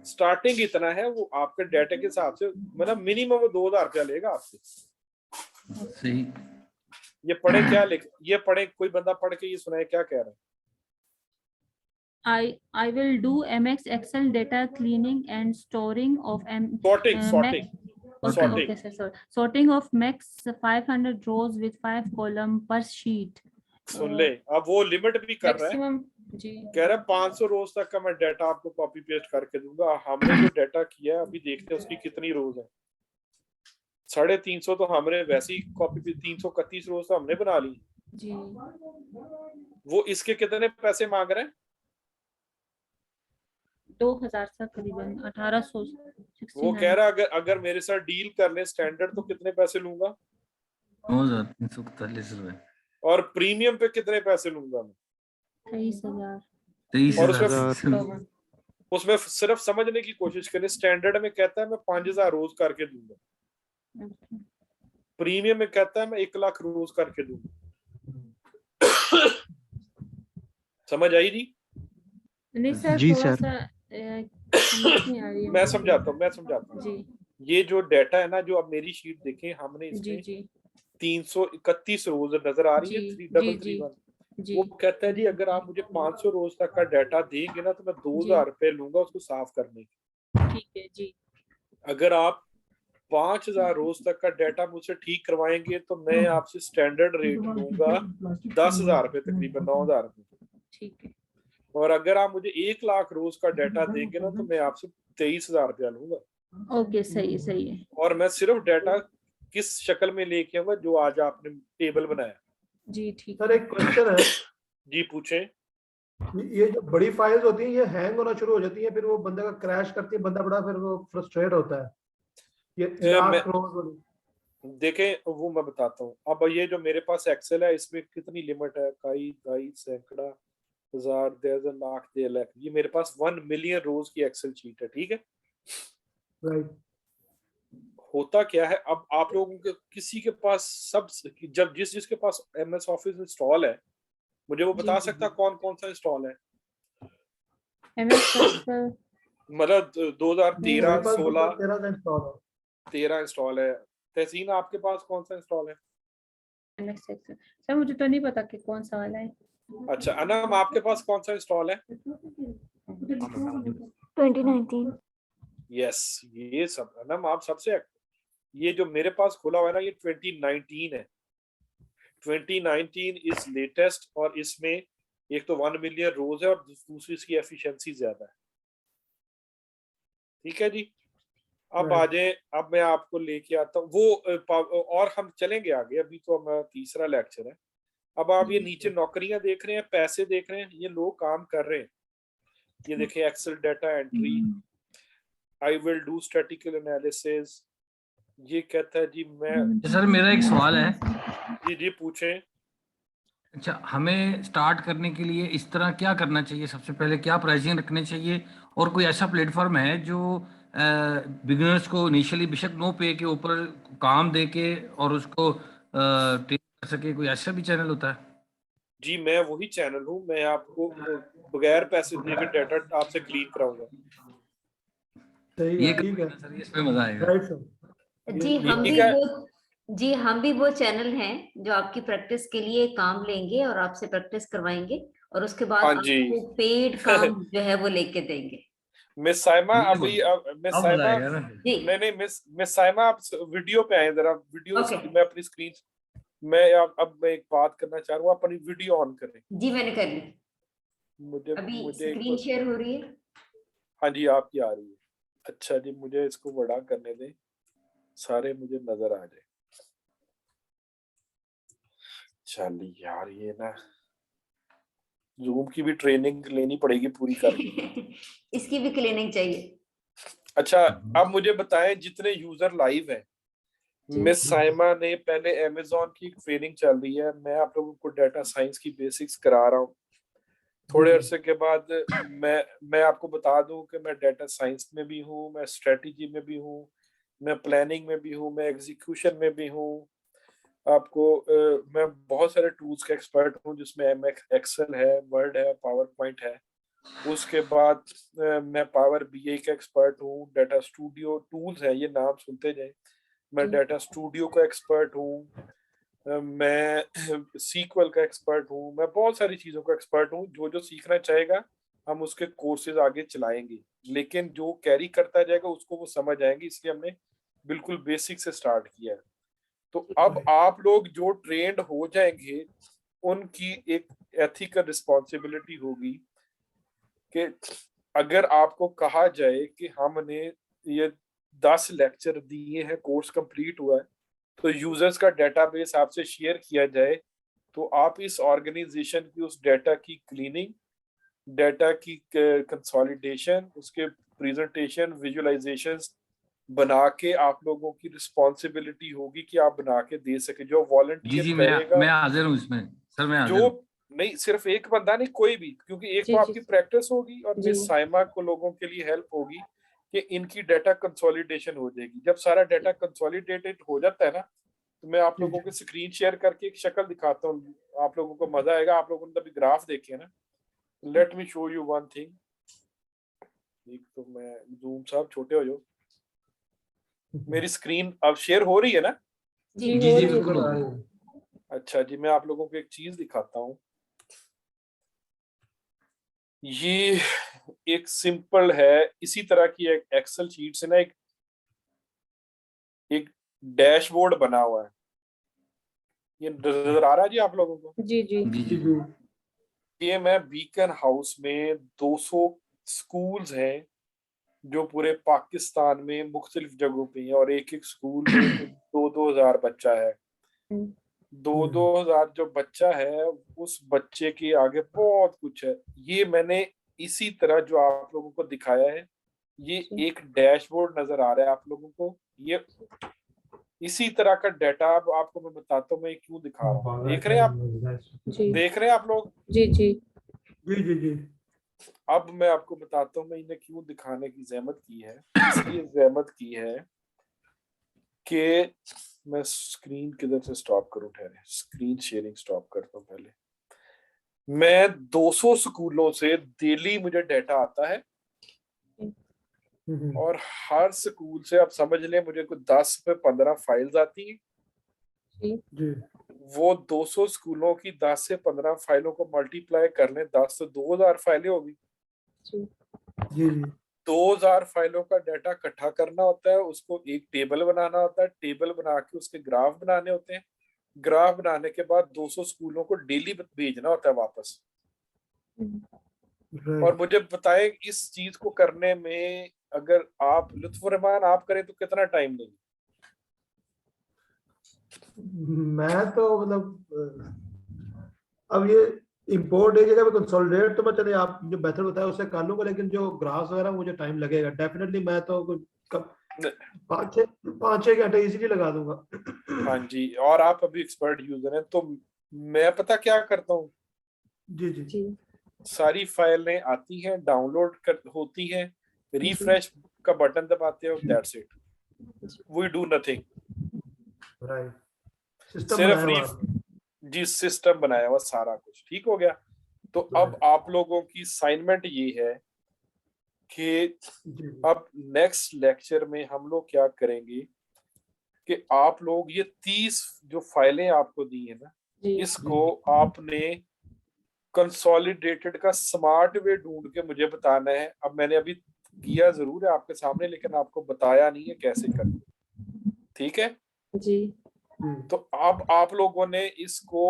स्टार्टिंग इतना है। वो आपके डाटा के हिसाब से मतलब मिनिमम वो 2,000 रुपया लेगा आपसे। सही। ये पढ़े क्या ये पढ़े, कोई बंदा पढ़ के ये सुनाए क्या कह रहा है। I will do MX Excel data cleaning and storing of sorting of max 500 rows with 5 column per sheet। सुन ले, अब वो लिमिट भी कर रहा है जी। कह रहा है 500 रोज तक का मैं डाटा आपको कॉपी पेस्ट करके दूंगा। हमने जो डाटा किया है अभी देखते हैं उसकी कितनी रोज है। 350 तो हमने वैसे ही कॉपी पे 331 रोज तो हमने बना ली जी। वो इसके कितने पैसे मांग रहे हैं? 2000 तक करीबन 1800। वो कह रहा है अगर मेरे साथ डील कर ले स्टैंडर्ड तो कितने पैसे लूंगा? 9341 रुपए। और प्रीमियम पे कितने पैसे लूंगा मैं? 23,000। और उसमें सिर्फ समझने की कोशिश करें, स्टैंडर्ड में कहता है मैं 5,000 रोज करके दूंगा, प्रीमियम में कहता है मैं 1 लाख रोज करके दूंगा। समझ आई जी? नहीं सर, जी सर। मैं समझाता हूँ जी। ये जो डाटा है ना, जो अब मेरी शीट देखें, हमने इसमें 331 रोज नजर आ रही है 3331। वो कहता है जी अगर आप मुझे 500 रोज तक का डाटा देंगे ना तो मैं 2,000 रुपए लूंगा उसको साफ करने के। ठीक है जी। अगर आप 5,000 रोज तक का डाटा मुझसे ठीक करवाएंगे तो मैं आपसे स्टैंडर्ड रेट लूंगा 10,000 रुपए, तकरीबन 9,000 रुपए। ठीक है। और अगर आप मुझे 1 लाख रोज का डाटा देंगे ना तो मैं आपसे 23,000 रुपया लूंगा। ओके, सही है। और मैं सिर्फ डाटा किस शक्ल में लेके आऊंगा जो आज आपने टेबल बनाया जी। ठीक सर, एक क्वेश्चन है जी, पूछें। ये जो बड़ी फाइल्स होती हैं ये हैंग होना शुरू हो जाती है, फिर वो बंदे का क्रैश करती है, बंदा बड़ा फिर वो फ्रस्ट्रेट होता है। ये देखें वो मैं बताता हूँ। अब ये जो मेरे पास एक्सेल है इसमें कितनी लिमिट है? 2 सैकड़ा हजार, 1000, लाख, 1 लाख, ये मेरे पास 1 मिलियन रोज की एक्सेल शीट है, ठीक है। राइट। होता क्या है, अब आप लोगों के किसी के पास सब, जब जिसके पास MS ऑफिस इंस्टॉल है, मुझे वो बता सकता कौन कौन सा इंस्टॉल है? मतलब 2013, 16, 13 इंस्टॉल है। तहसीन आपके पास कौन सा इंस्टॉल है? सर मुझे तो नहीं पता कि कौन सा वाला है। अच्छा अनम, आपके पास कौन सा इंस्टॉल है? 2019। यस, ये सब अनम आप सबसे, ये जो मेरे पास खुला हुआ है ना, ये 2019 है। 2019 इज लेटेस्ट, और इसमें एक तो 1 मिलियन रोज है और दूसरी इसकी एफिशिएंसी ज्यादा है। ठीक है जी, अब आ जाए, अब मैं आपको लेके आता हूँ वो, और हम चलेंगे आगे, अभी तो हमारा तीसरा लेक्चर है। अब आप ये नीचे नौकरियां देख रहे हैं, पैसे देख रहे हैं, ये लोग काम कर रहे हैं। ये देखिए, excel data entry, I will do statistical analysis, ये कहता है जी मैं। सर मेरा एक सवाल है। जी जी पूछें। अच्छा, हमें स्टार्ट करने के लिए इस तरह क्या करना चाहिए? सबसे पहले क्या प्राइसिंग रखने चाहिए, और कोई ऐसा प्लेटफॉर्म है जो बिगिनर्स को इनिशियली बेशक नो पे के ऊपर काम दे के और उसको ट्रेन कर सके? कोई ऐसा भी चैनल होता है? जी मैं वही चैनल हूँ, मैं आपको बगैर पैसे दिए के डाटा आपसे क्लीन कराऊंगा। ये ठीक है सर, इसमें मजा आएगा। जी हम भी वो चैनल हैं जो आपकी प्रैक्टिस के लिए काम लेंगे और आपसे प्रैक्टिस करवाएंगे, और उसके बाद आपको पेड काम जो है वो लेके देंगे। मिस साइमा, अभी मिस साइमा, नहीं मिस साइमा, आप वीडियो पे आए जरा, वीडियो मैं अपनी स्क्रीन, मैं अब मैं एक बात करना चाह रहा हूँ, अपनी वीडियो ऑन करें। जी मैंने कर ली, मुझे स्क्रीन शेयर हो रही है। हाँ जी आपकी आ रही है। अच्छा जी, मुझे इसको बड़ा करने दें, सारे मुझे नजर आ जाए। चलिए यार, ये ना जूम की भी ट्रेनिंग लेनी पड़ेगी पूरी करके। इसकी भी क्लीनिंग चाहिए। अच्छा अब मुझे बताएं, जितने यूजर लाइव हैं, मिस साइमा ने पहले अमेज़न की ट्रेनिंग चल रही है, मैं आप लोगों को डाटा साइंस की बेसिक्स करा रहा हूँ। थोड़े अरसे के बाद मैं आपको बता दूं कि मैं डाटा साइंस में भी हूँ, मैं स्ट्रेटेजी में भी हूँ, मैं प्लानिंग में भी हूँ, मैं एग्जीक्यूशन में भी हूँ। आपको मैं बहुत सारे टूल्स का एक्सपर्ट हूँ, जिसमें एक्सेल है, वर्ड है, पावर पॉइंट है। उसके बाद मैं पावर BI का एक्सपर्ट हूँ, डाटा स्टूडियो टूल्स है, ये नाम सुनते जाए। मैं डाटा स्टूडियो का एक्सपर्ट हूँ, मैं सीक्वल का एक्सपर्ट हूँ, मैं बहुत सारी चीज़ों का एक्सपर्ट हूँ। जो जो सीखना चाहेगा हम उसके कोर्सेज आगे चलाएंगे, लेकिन जो कैरी करता जाएगा उसको वो समझ आएंगे, इसलिए हमने बिल्कुल बेसिक से स्टार्ट किया है। तो अब आप लोग जो ट्रेंड हो जाएंगे, उनकी एक एथिकल रिस्पॉन्सिबिलिटी होगी कि अगर आपको कहा जाए कि हमने ये 10 लेक्चर दिए हैं, कोर्स कंप्लीट हुआ है, तो यूजर्स का डेटाबेस आपसे शेयर किया जाए, तो आप इस ऑर्गेनाइजेशन की उस डेटा की क्लीनिंग, डेटा की कंसोलिडेशन, उसके प्रेजेंटेशन, विजुअलाइजेशंस बना के आप लोगों की रिस्पॉन्सिबिलिटी होगी कि आप बना के दे सके। जो वॉलंटियर करेगा, मैं हाजिर हूँ इसमें सर, मैं हाजिर हूँ। नहीं सिर्फ एक बंदा नहीं, कोई भी, क्योंकि एक तो आपकी प्रैक्टिस होगी और मिस साइमा को लोगों के लिए हेल्प होगी कि इनकी डाटा कंसोलिडेशन हो जाएगी। जब सारा डाटा कंसोलिडेटेड हो जाता है ना, तो मैं आप लोगों को स्क्रीन शेयर करके एक शक्ल दिखाता हूँ, आप लोगों को मजा आएगा। आप लोगों ने अभी ग्राफ देखे ना, let me show you one thing. एक तो मैं जूम साहब छोटे हो जाओ, मेरी स्क्रीन अब शेयर हो रही है ना? जी बिल्कुल। अच्छा जी, मैं आप लोगों को एक चीज दिखाता हूँ। ये एक सिंपल है, इसी तरह की एक एक्सेल शीट से ना एक डैशबोर्ड बना हुआ है। ये नजर आ रहा है जी आप लोगों को? जी जी जी। ये मैं बीकन हाउस में 200 स्कूल्स हैं जो पूरे पाकिस्तान में मुख्तलिफ जगहों पे हैं, और एक एक स्कूल में 2-2 हजार बच्चा है। 2-2 हजार जो बच्चा है, उस बच्चे के आगे बहुत कुछ है। ये मैंने इसी तरह जो आप लोगों को दिखाया है, ये एक डैशबोर्ड नजर आ रहा है आप लोगों को। ये इसी तरह का डाटा अब आपको मैं बताता हूँ मैं क्यों दिखा रहा हूँ। देख रहे हैं आप? देख रहे हैं आप लोग? जी जी जी जी जी। अब मैं आपको बताता हूँ मैं इन्हें क्यों दिखाने की जहमत की है। इसलिए जहमत की है कि मैं स्क्रीन किधर से स्टॉप करूं, ठहरे, स्क्रीन शेयरिंग स्टॉप करता हूँ पहले। मैं 200 स्कूलों से डेली मुझे डाटा आता है और हर स्कूल से आप समझ लें मुझे कुछ 10 से 15 फाइल्स आती हैं। जी। वो 200 स्कूलों की 10 से 15 फाइलों को मल्टीप्लाई कर लें, 10 से 2000 फाइलें होगी। जी जी। 2000 फाइलों का डाटा इकट्ठा करना होता है, उसको एक टेबल बनाना होता है, टेबल बना के उसके ग्राफ बनाने होते हैं, ग्राफ बनाने के बाद 200 स्कूलों को डेली भेजना होता है वापस। और मुझे बताएं इस चीज को करने में अगर आप लुत्फुर-रहमान आप करें तो कितना टाइम लेंगे? मैं तो मतलब अब ये इंपोर्ट एक जगह पे कंसोलिडेट तो मैं चले आप जो मेथड बताया उससे कर लूंगा, लेकिन जो ग्राफ्स वगैरह मुझे टाइम लगेगा डेफिनेटली। मैं तो 5-6 घंटे इजीली लगा दूंगा। हाँ जी, और आप अभी एक्सपर्ट यूजर हैं तो मैं पता क्या करता हूँ। जी जी। सारी फाइलें आती हैं, डाउनलोड कर होती हैं, रिफ्रेश का बटन दबाते हो, that's it, we do nothing. Right, system सिर्फ बनाया हुआ जी सिस्टम बनाया हुआ, सारा कुछ ठीक हो गया। तो अब आप लोगों की असाइनमेंट ये है कि अब नेक्स्ट लेक्चर में हम लोग क्या करेंगे कि आप लोग ये 30 जो फाइलें आपको दी है ना, इसको आपने कंसोलिडेटेड का स्मार्ट वे ढूंढ के मुझे बताना है। अब मैंने अभी किया जरूर है आपके सामने, लेकिन आपको बताया नहीं है कैसे करना, ठीक है जी। तो अब आप लोगों ने इसको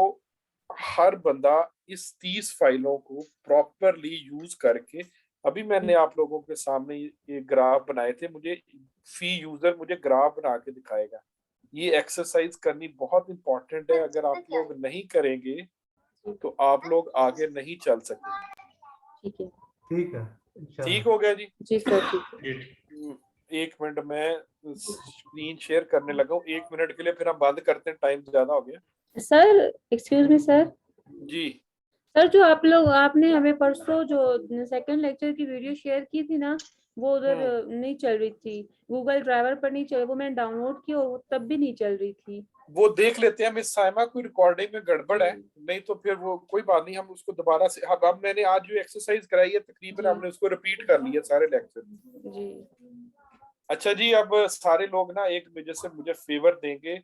हर बंदा इस 30 फाइलों को प्रॉपरली यूज करके, अभी मैंने आप लोगों के सामने ये ग्राफ बनाए थे, मुझे फी यूजर मुझे ग्राफ बना के दिखाएगा। ये एक्सरसाइज करनी बहुत इंपॉर्टेंट है, अगर आप लोग नहीं करेंगे तो आप लोग आगे नहीं चल सकेंगे। ठीक है, ठीक है, ठीक हो गया जी? जी सर ठीक। एक मिनट मैं स्क्रीन शेयर करने लगा हूँ, 1 मिनट के लिए, फिर हम बंद करते हैं, टाइम ज्यादा हो गया। Sir excuse me sir. जी सर जो आपने हमें परसों जो सेकंड लेक्चर की वीडियो शेयर की थी ना, वो उधर नहीं चल रही थी, गूगल ड्राइवर पर नहीं चल, वो मैंने डाउनलोड की और वो तब भी नहीं चल रही थी। वो देख लेते हैं मिस साइमा, कोई रिकॉर्डिंग में गड़बड़ है, नहीं तो फिर वो कोई बात नहीं, हम उसको दोबारा से, अब मैंने आज जो एक्सरसाइज कराई है तकरीबन हमने उसको रिपीट कर लिया सारे लेक्चर जी। अच्छा जी, अब सारे लोग ना एक वजह से मुझे फेवर देंगे,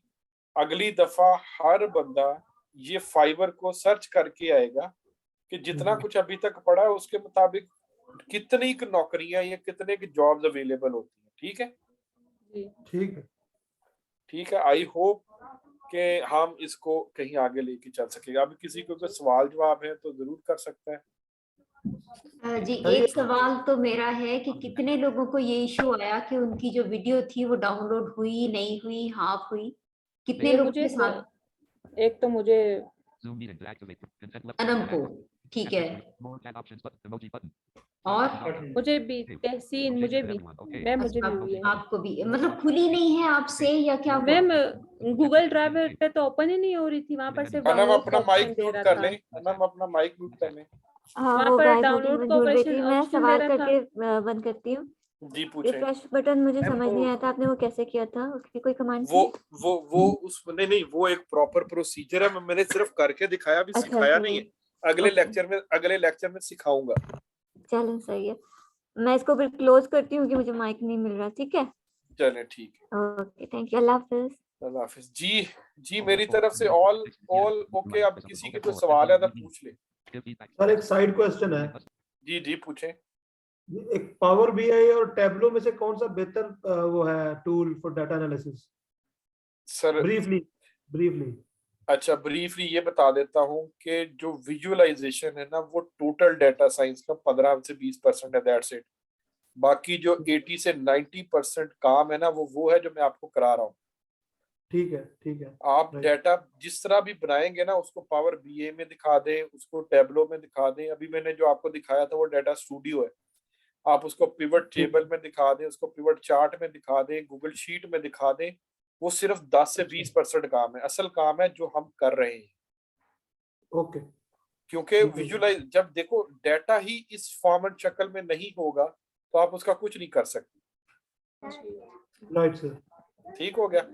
अगली दफा हर बंदा ये फाइवर को सर्च करके आएगा कि जितना कुछ अभी तक पढ़ा है उसके मुताबिक कितनी नौकरियां या कितने की जॉब्स अवेलेबल होती हैं, ठीक है? ठीक है, ठीक है, आई होप कि हम इसको कहीं आगे लेके चल सकेगा। अभी किसी को कोई सवाल जवाब है तो जरूर कर सकता है। जी एक सवाल तो मेरा है कि कितने लोगों को ये इशू आया कि उनकी जो वीडियो थी वो डाउनलोड हुई, नहीं हुई, हाफ हुई, कितने लोगों के साथ? एक तो मुझे अनम को, ठीक है, और मुझे भी तहसीन, मुझे भी मैम, मुझे भी हुई है। आपको भी मतलब खुली नहीं है आपसे या क्या? मैम गूगल ड्राइवर पे तो ओपन ही नहीं हो रही थी, वहां पर सिर्फ अनम डाउनलोड अपना का माइक ऑप्शन दे म्यूट रहा कर था। लें, अनम अपना माइक म्यूट कर लें। हाँ वहां वो पर गायब हो गई, डाउनलोड मैं का ढूंढ रही थी। मैं ऑप्शन दे सवाल रहा था। करके बंद करती हूँ। जी पूछें। रिफ्रेश बटन मुझे समझ नहीं आया था, आपने वो कैसे किया था, उसकी कोई कमांड थी? वो उस नहीं वो एक प्रॉपर प्रोसीजर है, मैंने सिर्फ करके दिखाया, अभी सिखाया नहीं है, अगले लेक्चर में सिखाऊंगा। चलो सही है, मैं इसको फिर क्लोज करती हूँ कि मुझे माइक नहीं मिल रहा। ठीक है, चले ठीक है, ओके, थैंक यू, अल्लाह हाफिज। अल्लाह हाफिज। जी मेरी तरफ से ऑल ओके। अब किसी के कोई सवाल है तो पूछ ले। सर एक साइड क्वेश्चन है। जी पूछें। एक पावर बीआई और टैबलो में से कौन सा बेहतर वो है tool for data analysis? Sir briefly अच्छा, ब्रीफली ये बता देता हूँ कि जो विजुअलाइजेशन है ना वो टोटल डाटा साइंस का 15 से 20% है, दैट्स इट। बाकी जो 80 से 90% काम है ना वो है जो मैं आपको करा रहा हूँ। ठीक है। आप डाटा जिस तरह भी बनाएंगे ना उसको पावर बीए में दिखा दें, उसको टैबलो में दिखा दें, अभी मैंने जो आपको दिखाया था वो डाटा स्टूडियो है, आप उसको पिवट टेबल में दिखा दें, उसको पिवट चार्ट में दिखा दें, गूगल शीट में दिखा दें, वो सिर्फ 10 से 20% काम है, असल काम है जो हम कर रहे हैं। ओके क्योंकि विजुलाइज जब देखो डाटा ही इस फॉर्म एंड शक्ल में नहीं होगा तो आप उसका कुछ नहीं कर सकते। राइट सर, ठीक हो गया।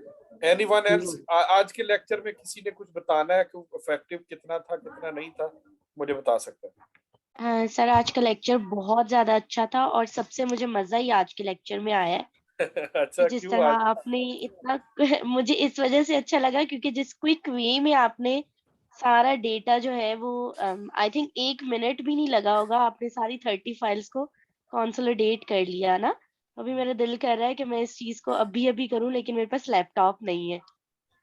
एनीवन एल्स आज के लेक्चर में किसी ने कुछ बताना है कि इफेक्टिव कितना था कितना नहीं था, मुझे बता सकता है? सर आज का लेक्चर बहुत ज्यादा अच्छा था और सबसे मुझे मजा ही आज के लेक्चर में आया है। अच्छा, जिस क्यों? तरह आपने इतना मुझे इस वजह से अच्छा लगा क्योंकि जिस क्विक वे में आपने सारा डेटा जो है वो आई थिंक 1 मिनट भी नहीं लगा होगा, आपने सारी 30 फाइल्स को कंसोलिडेट कर लिया ना। अभी मेरा दिल कर रहा है कि मैं इस चीज को अभी करूं, लेकिन मेरे पास लैपटॉप नहीं है।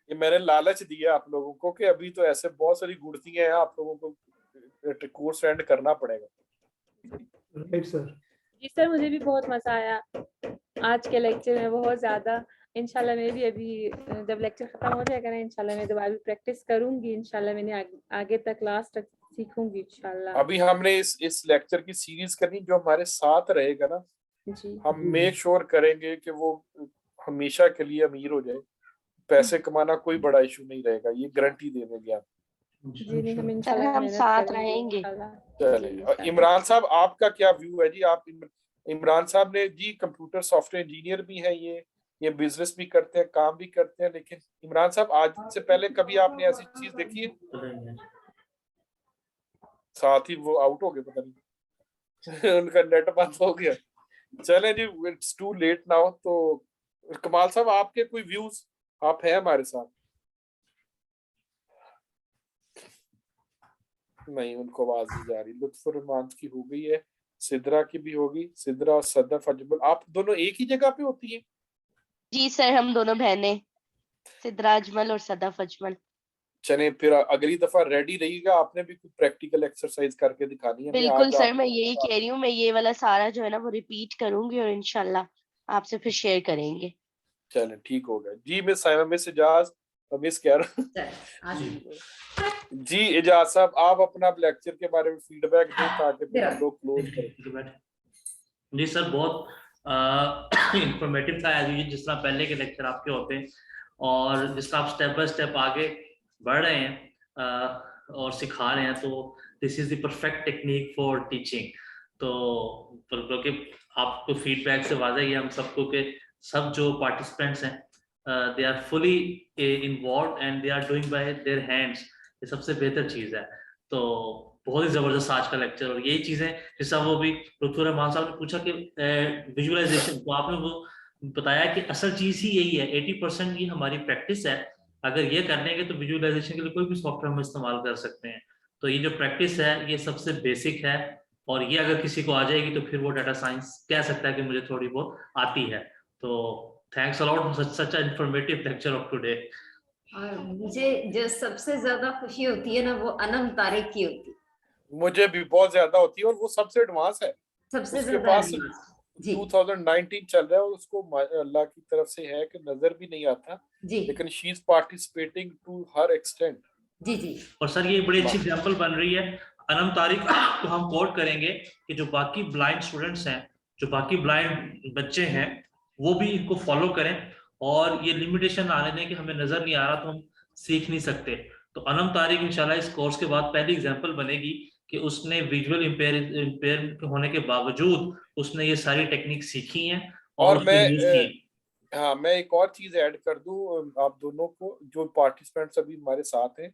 ये मैंने लालच दिया आप लोगों को कि अभी तो ऐसे बहुत सारी गुड़तियां हैं, आप लोगों को कोर्स एंड करना पड़ेगा। Right sir. जी सर, मुझे भी बहुत मजा आया आज के लेक्चर में, बहुत ज्यादा। इंशाल्लाह मैं भी अभी जब लेक्चर खत्म हो जाएगा ना, इंशाल्लाह मैं दोबारा भी प्रैक्टिस करूंगी। इंशाल्लाह मैंने आगे तक लास्ट तक सीखूंगी इंशाल्लाह। अभी हमने इस लेक्चर की सीरीज करनी, जो हमारे साथ रहेगा ना जी हम मेक श्योर करेंगे कि वो हमेशा के लिए अमीर हो जाए। पैसे कमाना कोई बड़ा इशू नहीं रहेगा, ये गारंटी दे देंगे आप। जी नहीं, हम सर इंशाल्लाह हम मेहनत साथ करेंगे रहेंगे। इंशाल्लाह। चले। जी, और इंशाल्लाह। इमरान साहब आपका क्या व्यू है जी? आप इमरान साहब ने जी कंप्यूटर सॉफ्टवेयर इंजीनियर भी हैं, ये बिजनेस भी करते हैं, काम भी करते हैं, लेकिन इमरान साहब आज से पहले कभी आपने ऐसी चीज देखी है? साथ ही वो आउट हो गए, पता नहीं उनका नेट बंद हो गया। चलें जी, इट्स टू लेट नाउ। तो कमाल साहब आपके कोई व्यूज? आप हैं हमारे साथ? नहीं, उनको आवाज नहीं जा रही। लुत्फुर रहमान की हो गई है, सिद्रा की भी होगी। सिद्रा और सदफ अजमल, आप दोनों एक ही जगह पे होती हैं? जी सर, हम दोनों बहनें, सिद्रा अजमल और सदफ अजमल। चलें फिर अगली दफा रेडी रहिएगा, आपने भी कुछ प्रैक्टिकल एक्सरसाइज करके दिखानी है। बिल्कुल सर, मैं यही कह रही हूँ, मैं ये वाला सारा जो है ना वो रिपीट करूंगी और इंशाल्लाह आपसे फिर शेयर करेंगे। चलें ठीक हो गया जी। Miss Saima, miss Ijaz, miss कह रहा जी इजाज साहब, आप अपना लेक्चर के बारे में फीडबैक दें ताकि फिर हम लोग क्लोज करें। जी सर, बहुत इंफॉर्मेटिव था जिस तरह पहले के लेक्चर आपके होते हैं, और जिस तरह आप स्टेप बाय स्टेप आगे बढ़ रहे हैं और सिखा रहे हैं, तो this is the perfect technique for teaching. तो क्योंकि आपको फीडबैक से वाज़ह है हम सबको के सब जो पार्टिसिपेंट्स हैं they are fully involve and they are doing by their hands. ये सबसे बेहतर चीज़ है। तो बहुत ही जबरदस्त आज का लेक्चर, और यही चीजें जैसा वो भी लुत्फुर रहमान साहब ने पूछा कि विजुअलाइजेशन, तो आपने वो बताया कि असल चीज ही यही है। 80% ये हमारी प्रैक्टिस है। अगर ये कर लेंगे तो विजुअलाइजेशन के लिए कोई भी सॉफ्टवेयर हम इस्तेमाल कर सकते हैं। तो ये जो प्रैक्टिस है ये सबसे बेसिक है, और ये अगर किसी को आ जाएगी तो फिर वो डाटा साइंस कह सकता है कि मुझे थोड़ी बहुत आती है। तो thanks a lot for such a informative lecture of today. और मुझे जो सबसे ज्यादा खुशी होती है ना, वो अनम तारिक की होती है। मुझे भी बहुत ज्यादा होती है, और वो सबसे एडवांस है। सबसे उसके ज्यादा पास एडवांस। जी 2019 चल रहा है और उसको अल्लाह की तरफ से है कि नजर भी नहीं आता, जी लेकिन she is participating to her extent. जी जी। और सर ये बड़ी अच्छी एग्जांपल बन रही है। अनम तारिक को हम कोट करेंगे कि जो बाकी ब्लाइंड स्टूडेंट्स हैं, जो बाकी ब्लाइंड बच्चे हैं, वो भी इनको फॉलो करें, और ये लिमिटेशन आने दें कि हमें नजर नहीं आ रहा तो हम सीख नहीं सकते। तो अनम तारिक इंशाल्लाह इस कोर्स के बाद पहली एग्जांपल बनेगी कि उसने विजुअल इम्पेयर होने के बावजूद उसने ये सारी टेक्निक सीखी हैं और उसको यूज की। हाँ, मैं एक और चीज ऐड कर दूं आप दोनों को, जो पार्टिसिपेंट्स अभी हमारे साथ हैं।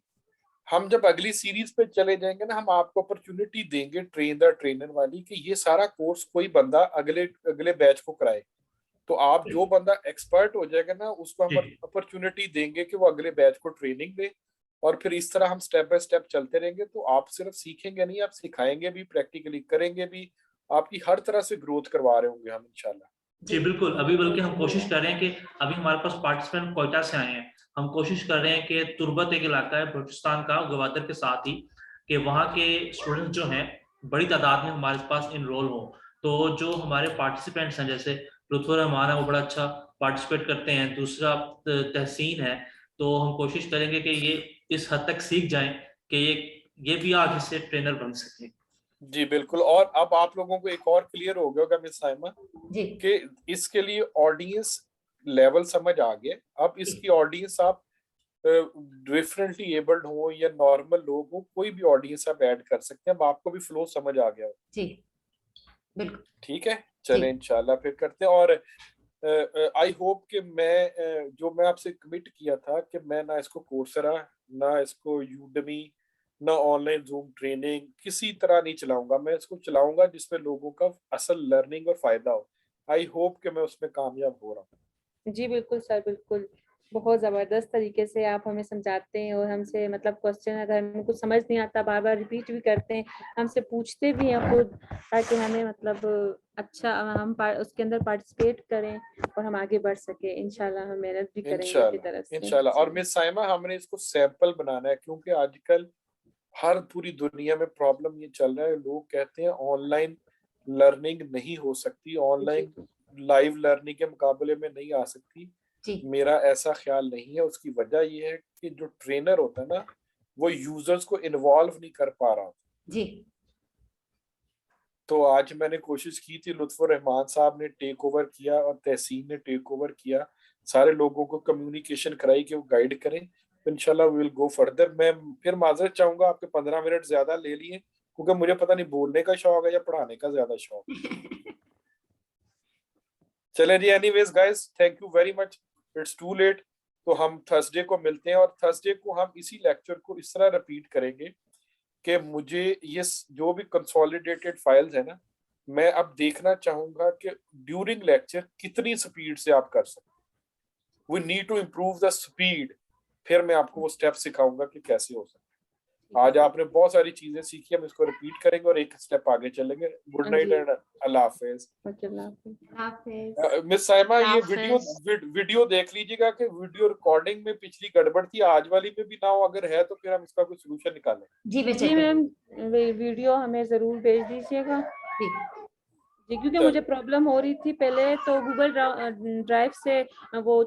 हम जब अगली सीरीज पे चले जाएंगे ना, हम आपको अपॉर्चुनिटी देंगे ट्रेन द ट्रेनर वाली, कि ये सारा कोर्स कोई बंदा अगले बैच को कराए। तो आप जो बंदा एक्सपर्ट हो जाएगा ना, उसको हम अपॉर्चुनिटी देंगे कि वो अगले बैच को ट्रेनिंग दे, और फिर इस तरह हम स्टेप बाय स्टेप चलते रहेंगे। तो आप सिर्फ सीखेंगे नहीं, आप सिखाएंगे भी, प्रैक्टिकली करेंगे भी, आपकी हर तरह से ग्रोथ करवा रहे होंगे हम इंशाल्लाह। जी बिल्कुल। अभी बल्कि हम कोशिश कर रहे हैं कि अभी हमारे पास पार्टिसिपेंट कोयटा से आए हैं, हम कोशिश कर रहे हैं कि तुर्बत एक इलाका है बलूचिस्तान का, गवादर के साथ ही, कि वहाँ के स्टूडेंट्स जो हैं बड़ी तादाद में हमारे पास इनरोल हो। तो जो हमारे पार्टिसिपेंट्स हैं, जैसे लुत्फुर रहमान है, वो बड़ा अच्छा पार्टिसिपेट करते हैं। दूसरा तहसीन है। तो हम कोशिश करेंगे कि ये इस हद तक सीख जाएं कि ये भी आगे से ट्रेनर बन सके। जी बिल्कुल। और अब आप लोगों को एक और क्लियर हो गया होगा मिस साइमा जी कि इसके लिए ऑडियंस लेवल समझ आ गया। अब इसकी ऑडियंस आप डिफरेंटली एबल्ड हो या नॉर्मल लोग हो, कोई भी ऑडियंस आप ऐड कर सकते हैं। अब आपको भी फ्लो समझ आ गया जी बिल्कुल ठीक है, चले इंशाल्लाह फिर करते हैं। और आई होप कि मैं आपसे कमिट किया था कि मैं ना इसको कोर्सेरा, ना इसको यूडेमी, ना ऑनलाइन जूम ट्रेनिंग किसी तरह नहीं चलाऊंगा। मैं इसको चलाऊंगा जिसमें लोगों का असल लर्निंग और फायदा हो। आई होप कि मैं उसमें कामयाब हो रहा हूँ। जी बिल्कुल सर, बिल्कुल बहुत ज़बरदस्त तरीके से आप हमें समझाते हैं और हमसे मतलब क्वेश्चन अगर हमें कुछ समझ नहीं आता बार बार रिपीट भी करते हैं, हमसे पूछते भी हैं खुद, ताकि हमें मतलब अच्छा हम उसके अंदर पार्टिसिपेट करें और हम आगे बढ़ सके। इंशाल्लाह हम मेहनत भी करेंगे अपनी तरफ से इंशाल्लाह। और मिस साइमा, हमने इसको सैंपल बनाना है, क्योंकि आजकल हर पूरी दुनिया में प्रॉब्लम ये चल रहा है, लोग कहते हैं ऑनलाइन लर्निंग नहीं हो सकती, ऑनलाइन लाइव लर्निंग के मुकाबले में नहीं आ सकती। मेरा ऐसा ख्याल नहीं है। उसकी वजह ये है कि जो ट्रेनर होता है ना, वो यूजर्स को इन्वॉल्व नहीं कर पा रहा जी। तो आज मैंने कोशिश की थी, लुत्फुर रहमान साहब ने टेक ओवर किया और तहसीन ने टेक ओवर किया, सारे लोगों को कम्युनिकेशन कराई कि वो गाइड करें। इंशाल्लाह वी विल गो फर्दर। मैं फिर माजरत चाहूंगा, आपके 15 मिनट ज्यादा ले लिए, क्योंकि मुझे पता नहीं बोलने का शौक है या पढ़ाने का ज्यादा शौक। चले जी, anyways guys, thank you very much. It's too late, तो हम थर्सडे को मिलते हैं, और थर्सडे को हम इसी लेक्चर को इस तरह रिपीट करेंगे कि मुझे ये जो भी कंसोलिडेटेड फाइल्स है ना, मैं अब देखना चाहूंगा कि ड्यूरिंग लेक्चर कितनी स्पीड से आप कर सकते। We need to improve the speed. फिर मैं आपको वो स्टेप सिखाऊंगा कि कैसे हो सकता है। आज आपने बहुत सारी चीजें सीखी, हम इसको रिपीट करेंगे और एक स्टेप आगे चलेंगे। Good night and Allah Hafiz. Miss Saima, ये वीडियो देख लीजिएगा कि वीडियो रिकॉर्डिंग में पिछली गड़बड़ थी, आज वाली में भी ना हो। अगर है तो फिर हम इसका कोई सोल्यूशन निकालें। जी मैम, वीडियो हमें जरूर भेज दीजिएगा जी, क्योंकि मुझे प्रॉब्लम हो रही थी पहले, तो गूगल ड्राइव से वो